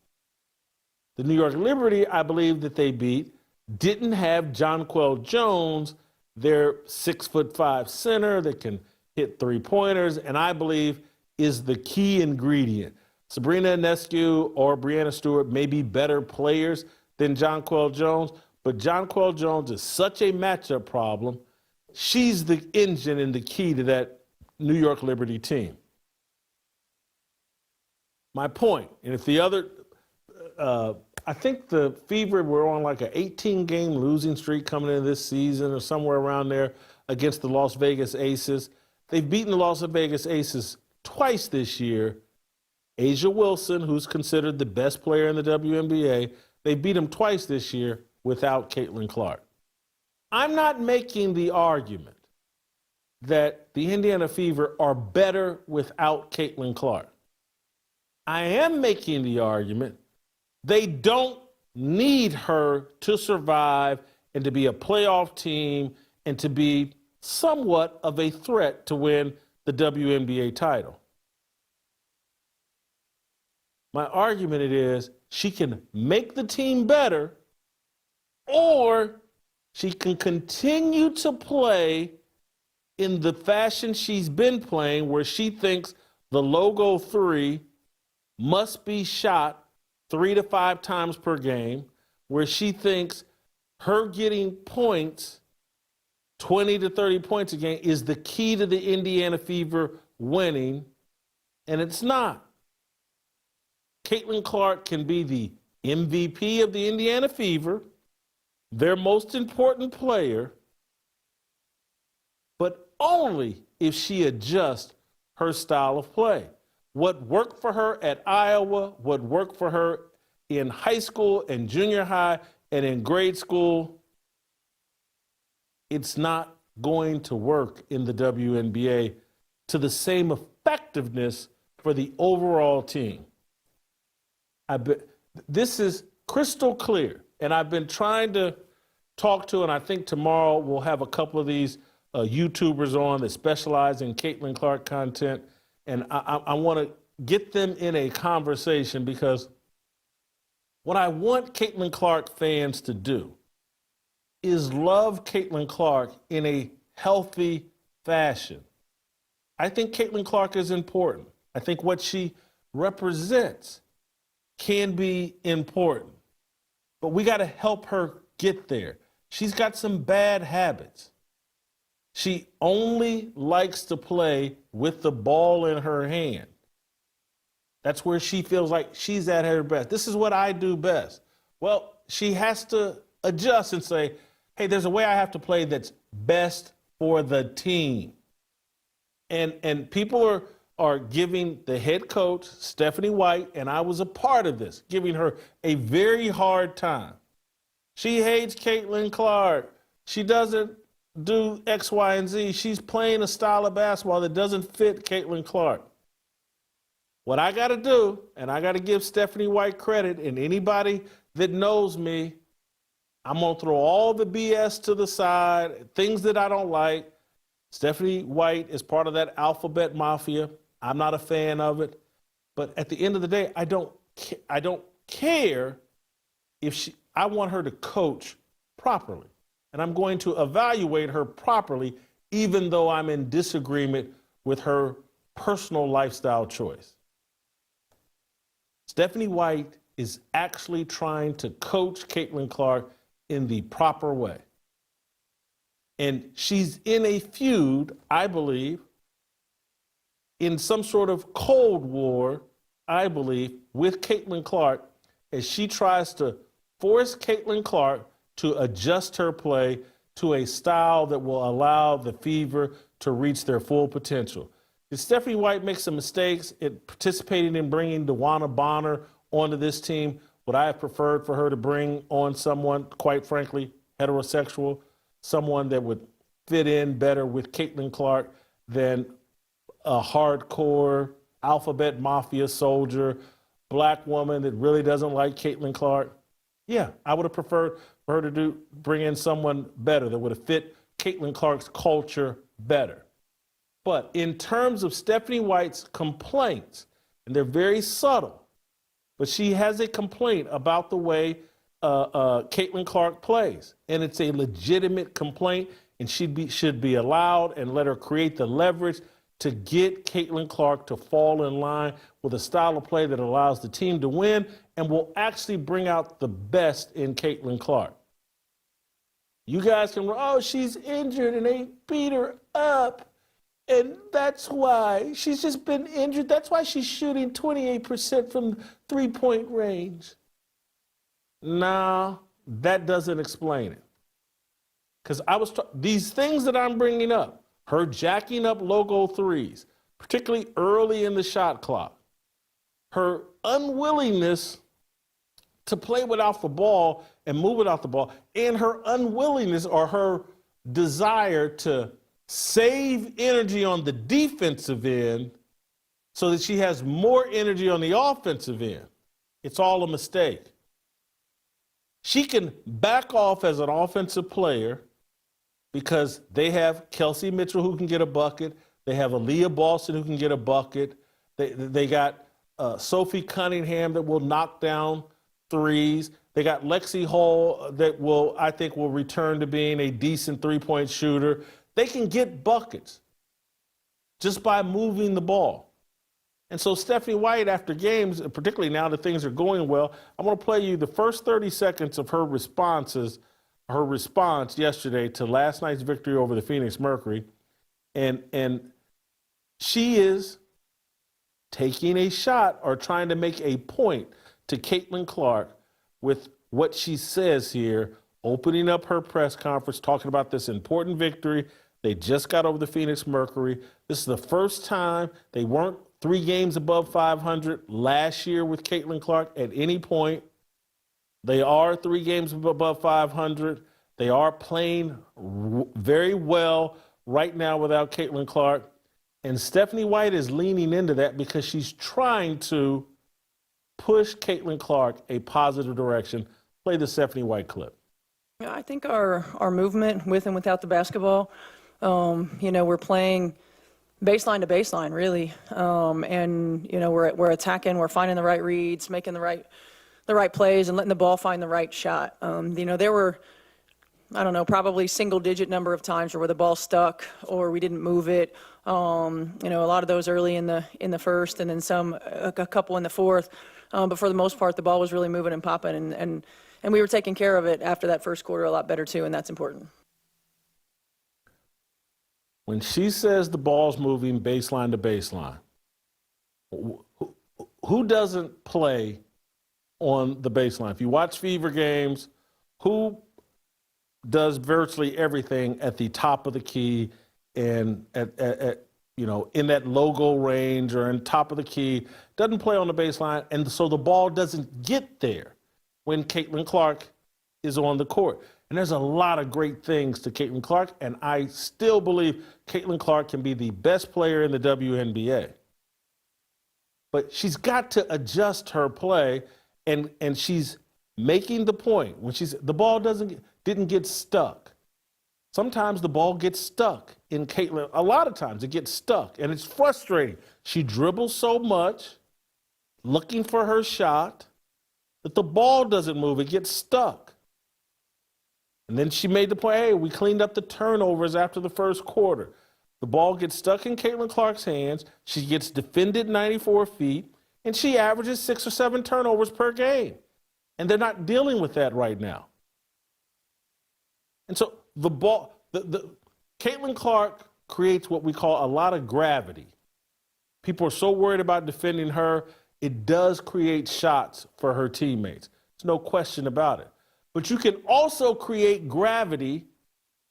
The New York Liberty, I believe that they beat, didn't have Jonquel Jones, their 6'5" center that can hit three-pointers, and I believe is the key ingredient. Sabrina Ionescu or Breanna Stewart may be better players than Jonquel Jones, but Jonquel Jones is such a matchup problem. She's the engine and the key to that New York Liberty team. My point, and if the other I think the Fever were on like an 18-game losing streak coming into this season or somewhere around there against the Las Vegas Aces. They've beaten the Las Vegas Aces twice this year. Asia Wilson, who's considered the best player in the WNBA, they beat him twice this year without Caitlin Clark. I'm not making the argument that the Indiana Fever are better without Caitlin Clark. I am making the argument they don't need her to survive and to be a playoff team and to be somewhat of a threat to win the WNBA title. My argument is she can make the team better, or she can continue to play in the fashion she's been playing, where she thinks the logo 3 must be shot 3 to 5 times per game, where she thinks her getting points, 20 to 30 points a game, is the key to the Indiana Fever winning, and it's not. Caitlin Clark can be the MVP of the Indiana Fever, their most important player, but only if she adjusts her style of play. What worked for her at Iowa, what worked for her in high school and junior high and in grade school, it's not going to work in the WNBA to the same effectiveness for the overall team. This is crystal clear, and I've been trying to talk to, and I think tomorrow we'll have a couple of these YouTubers on that specialize in Caitlin Clark content, and I want to get them in a conversation, because what I want Caitlin Clark fans to do is love Caitlin Clark in a healthy fashion. I think Caitlin Clark is important. I think what she represents can be important, but we got to help her get there. She's got some bad habits. She only likes to play with the ball in her hand. That's where she feels like she's at her best. This is what I do best. Well, she has to adjust and say, hey, there's a way I have to play that's best for the team. And people are giving the head coach, Stephanie White, and I was a part of this, giving her a very hard time. She hates Caitlin Clark. She doesn't do X, Y, and Z. She's playing a style of basketball that doesn't fit Caitlin Clark. What I got to do, and I got to give Stephanie White credit, and anybody that knows me, I'm going to throw all the BS to the side, things that I don't like. Stephanie White is part of that alphabet mafia. I'm not a fan of it. But at the end of the day, I don't care if I want her to coach properly. And I'm going to evaluate her properly, even though I'm in disagreement with her personal lifestyle choice. Stephanie White is actually trying to coach Caitlin Clark in the proper way. And she's in a feud, I believe, in some sort of Cold War, I believe, with Caitlin Clark, as she tries to force Caitlin Clark to adjust her play to a style that will allow the Fever to reach their full potential. Did Stephanie White make some mistakes in participating in bringing DeWanna Bonner onto this team? Would I have preferred for her to bring on someone, quite frankly, heterosexual, someone that would fit in better with Caitlin Clark than a hardcore alphabet mafia soldier, black woman that really doesn't like Caitlin Clark? Yeah, I would have preferred for her to bring in someone better that would have fit Caitlin Clark's culture better. But in terms of Stephanie White's complaints, and they're very subtle, but she has a complaint about the way Caitlin Clark plays, and it's a legitimate complaint, and should be allowed and let her create the leverage to get Caitlin Clark to fall in line with a style of play that allows the team to win and will actually bring out the best in Caitlin Clark. You guys can, oh, she's injured and they beat her up, and that's why she's just been injured. That's why she's shooting 28% from three-point range. No, that doesn't explain it. Because these things that I'm bringing up, her jacking up logo threes, particularly early in the shot clock, her unwillingness to play without the ball and move without the ball, and her unwillingness or her desire to save energy on the defensive end so that she has more energy on the offensive end. It's all a mistake. She can back off as an offensive player because they have Kelsey Mitchell who can get a bucket. They have Aaliyah Boston who can get a bucket. They got Sophie Cunningham that will knock down threes. They got Lexi Hall that I think will return to being a decent three-point shooter. They can get buckets just by moving the ball. And so Stephanie White, after games, particularly now that things are going well, I want to play you the first 30 seconds of her response yesterday to last night's victory over the Phoenix Mercury. And she is taking a shot or trying to make a point to Caitlin Clark with what she says here, opening up her press conference, talking about this important victory. They just got over the Phoenix Mercury. This is the first time they weren't 3 games above 500 last year with Caitlin Clark at any point. They are 3 games above 500. They are playing very well right now without Caitlin Clark. And Stephanie White is leaning into that because she's trying to push Caitlin Clark a positive direction. Play the Stephanie White clip. Yeah, I think our movement with and without the basketball, we're playing baseline to baseline, really. And we're attacking, we're finding the right reads, making the right plays, and letting the ball find the right shot. There were, probably single-digit number of times where the ball stuck or we didn't move it. A lot of those early in the first, and then a couple in the fourth. But for the most part, the ball was really moving and popping, and we were taking care of it after that first quarter a lot better too, and that's important. When she says the ball's moving baseline to baseline, who doesn't play on the baseline? If you watch Fever games, who does virtually everything at the top of the key and in that logo range or in top of the key, doesn't play on the baseline, and so the ball doesn't get there when Caitlin Clark is on the court. And there's a lot of great things to Caitlin Clark, and I still believe Caitlin Clark can be the best player in the WNBA. But she's got to adjust her play, and she's making the point when the ball didn't get stuck. Sometimes the ball gets stuck in Caitlin. A lot of times it gets stuck, and it's frustrating. She dribbles so much, looking for her shot, that the ball doesn't move. It gets stuck. And then she made the point, hey, we cleaned up the turnovers after the first quarter. The ball gets stuck in Caitlin Clark's hands. She gets defended 94 feet, and she averages 6 or 7 turnovers per game. And they're not dealing with that right now. And so the ball, Caitlin Clark creates what we call a lot of gravity. People are so worried about defending her. It does create shots for her teammates. There's no question about it. But you can also create gravity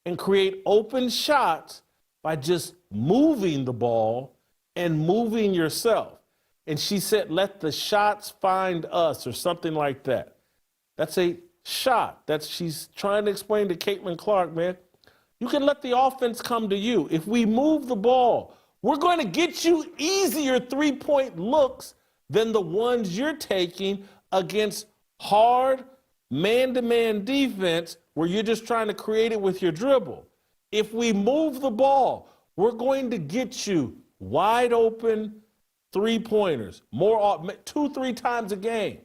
and create open shots by just moving the ball and moving yourself. And she said, let the shots find us, or something like that. That's a shot. She's trying to explain to Caitlin Clark, man, you can let the offense come to you. If we move the ball, we're going to get you easier 3-point looks than the ones you're taking against hard man-to-man defense where you're just trying to create it with your dribble. If we move the ball, we're going to get you wide open 3-pointers, 2-3 times a game.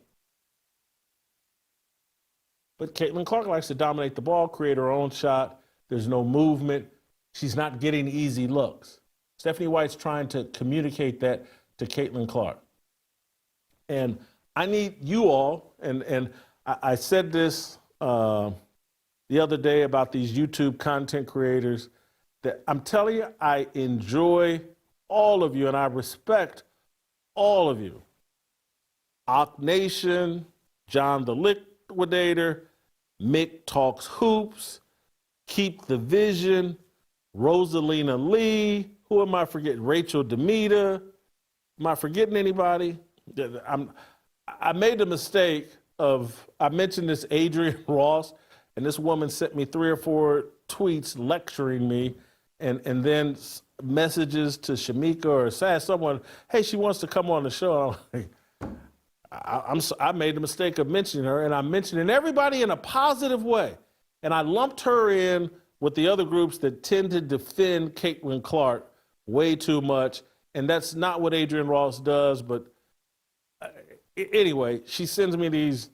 But Caitlin Clark likes to dominate the ball, create her own shot. There's no movement. She's not getting easy looks. Stephanie White's trying to communicate that to Caitlin Clark. And I need you all, and I said this the other day about these YouTube content creators, that I'm telling you, I enjoy all of you and I respect all of you. Ock Nation, John the Lick Liquidator, Mick Talks Hoops, Keep the Vision, Rosalina Lee. Who am I forgetting? Rachel Demita. Am I forgetting anybody? I made the mistake of, I mentioned this Adrian Ross, and this woman sent me 3 or 4 tweets lecturing me, and then messages to Shamika or someone, hey, she wants to come on the show. I made the mistake of mentioning her, and I'm mentioning everybody in a positive way. And I lumped her in with the other groups that tend to defend Caitlin Clark way too much. And that's not what Adrian Ross does. But anyway, she sends me these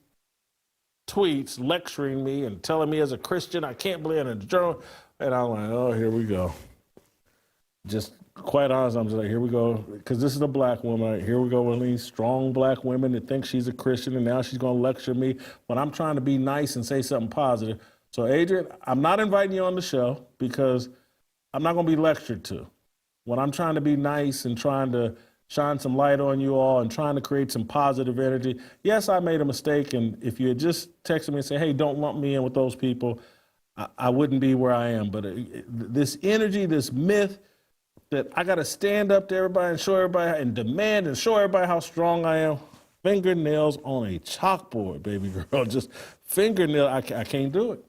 tweets lecturing me and telling me as a Christian, I can't believe in a journal. And I'm like, oh, here we go. Just quite honest, I'm just like, here we go. Because this is a black woman. Right? Here we go with these strong black women that think she's a Christian, and now she's going to lecture me when I'm trying to be nice and say something positive. So, Adrian, I'm not inviting you on the show because I'm not going to be lectured to. When I'm trying to be nice and trying to shine some light on you all and trying to create some positive energy, yes, I made a mistake. And if you had just texted me and said, hey, don't lump me in with those people, I wouldn't be where I am. But this energy, this myth, that I got to stand up to everybody and show everybody and demand and show everybody how strong I am. Fingernails on a chalkboard, baby girl. Just fingernail. I can't do it.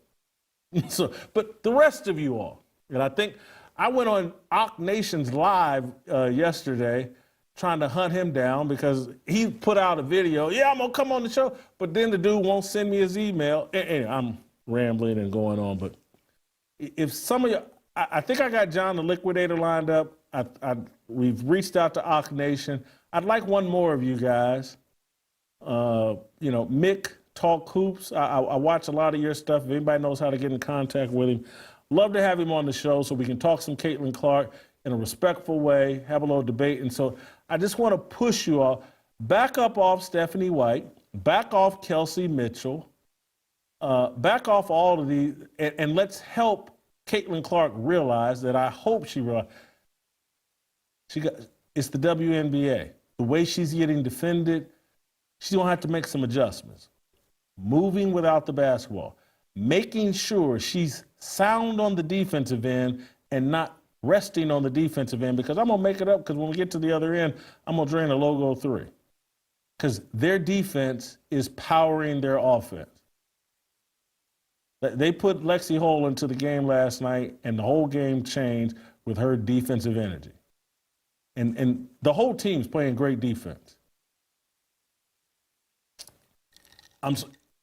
So, but the rest of you all, and I think I went on Ock Nation's live yesterday trying to hunt him down because he put out a video. Yeah, I'm going to come on the show. But then the dude won't send me his email. And I'm rambling and going on. But if some of you, I think I got John the Liquidator lined up. We've reached out to Ock Nation. I'd like one more of you guys. Mick Talk Hoops. I watch a lot of your stuff. If anybody knows how to get in contact with him, love to have him on the show so we can talk some Caitlin Clark in a respectful way, have a little debate. And so I just want to push you all. Back up off Stephanie White. Back off Kelsey Mitchell. Back off all of these. And let's help Caitlin Clark realize that I hope she realizes it's the WNBA. The way she's getting defended, she's going to have to make some adjustments. Moving without the basketball, making sure she's sound on the defensive end and not resting on the defensive end, because I'm going to make it up, because when we get to the other end, I'm going to drain a logo 3. Because their defense is powering their offense. They put Lexi Hole into the game last night, and the whole game changed with her defensive energy. And the whole team's playing great defense.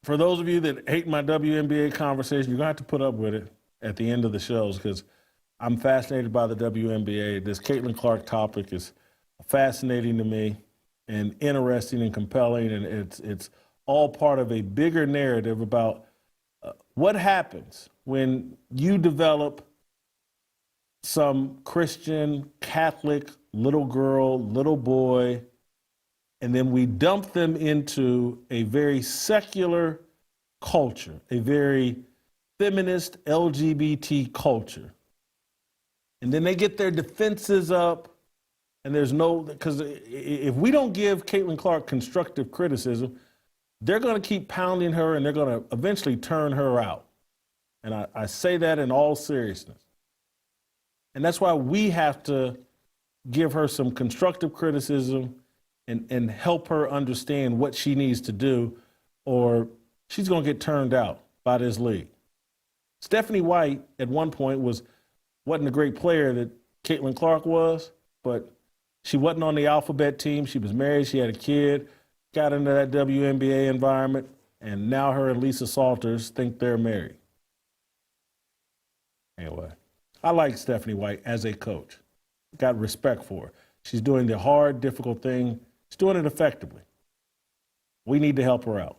For those of you that hate my WNBA conversation, you're going to have to put up with it at the end of the shows, because I'm fascinated by the WNBA. This Caitlin Clark topic is fascinating to me and interesting and compelling, and it's all part of a bigger narrative about what happens when you develop some Christian, Catholic little girl, little boy, and then we dump them into a very secular culture, a very feminist LGBT culture. And then they get their defenses up, and there's no, because if we don't give Caitlin Clark constructive criticism, they're going to keep pounding her, and they're going to eventually turn her out. And I say that in all seriousness. And that's why we have to give her some constructive criticism and help her understand what she needs to do, or she's going to get turned out by this league. Stephanie White, at one point, wasn't a great player that Caitlin Clark was, but she wasn't on the alphabet team. She was married. She had a kid, got into that WNBA environment, and now her and Lisa Salters think they're married. Anyway, I like Stephanie White as a coach. Got respect for her. She's doing the hard, difficult thing. She's doing it effectively. We need to help her out.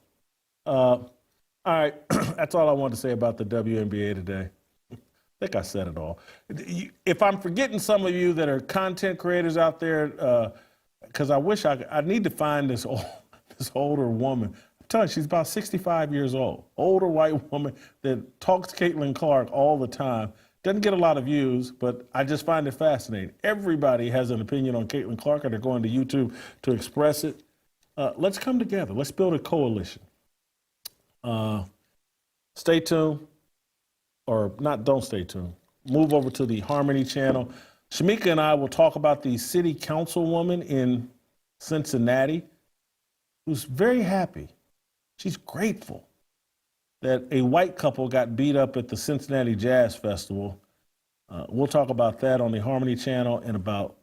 All right, that's all I wanted to say about the WNBA today. I think I said it all. If I'm forgetting some of you that are content creators out there, because I wish I need to find this older woman. I'm telling you, she's about 65 years old. Older white woman that talks Caitlin Clark all the time. Doesn't get a lot of views, but I just find it fascinating. Everybody has an opinion on Caitlin Clark, and they're going to YouTube to express it. Let's come together. Let's build a coalition. Stay tuned, or not, don't stay tuned. Move over to the Harmony channel. Shamika and I will talk about the city councilwoman in Cincinnati who's very happy. She's grateful that a white couple got beat up at the Cincinnati Jazz Festival. We'll talk about that on the Harmony channel in about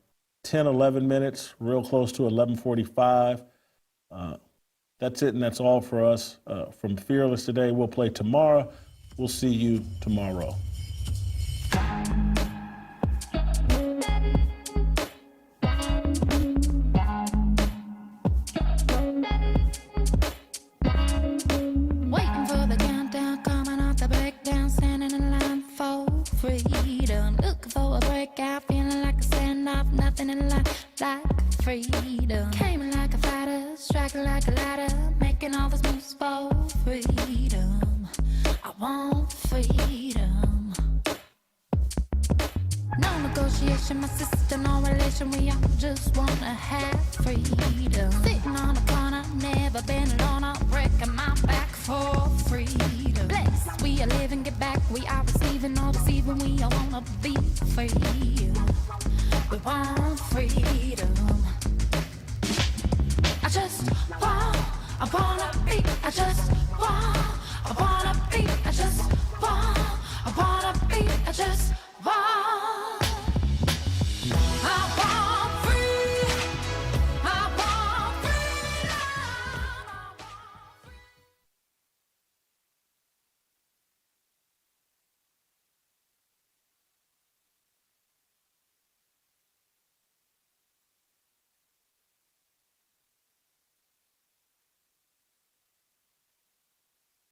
10, 11 minutes, real close to 11:45. That's it, and that's all for us from Fearless today. We'll play tomorrow. We'll see you tomorrow. Waiting for the countdown, coming off the breakdown, standing in line for freedom. Looking for a breakout, feeling like a standoff, nothing in life like freedom. Came like a fighter, striking like a ladder, making all those moves for freedom. I want freedom. No negotiation, my sister, no relation. We all just wanna have freedom. Sitting on a corner, never been alone. I'm breaking my back for freedom. Blessed, we are living, get back. We are receiving, no deceiving. We all wanna be free. We want freedom. I wanna be. I just want.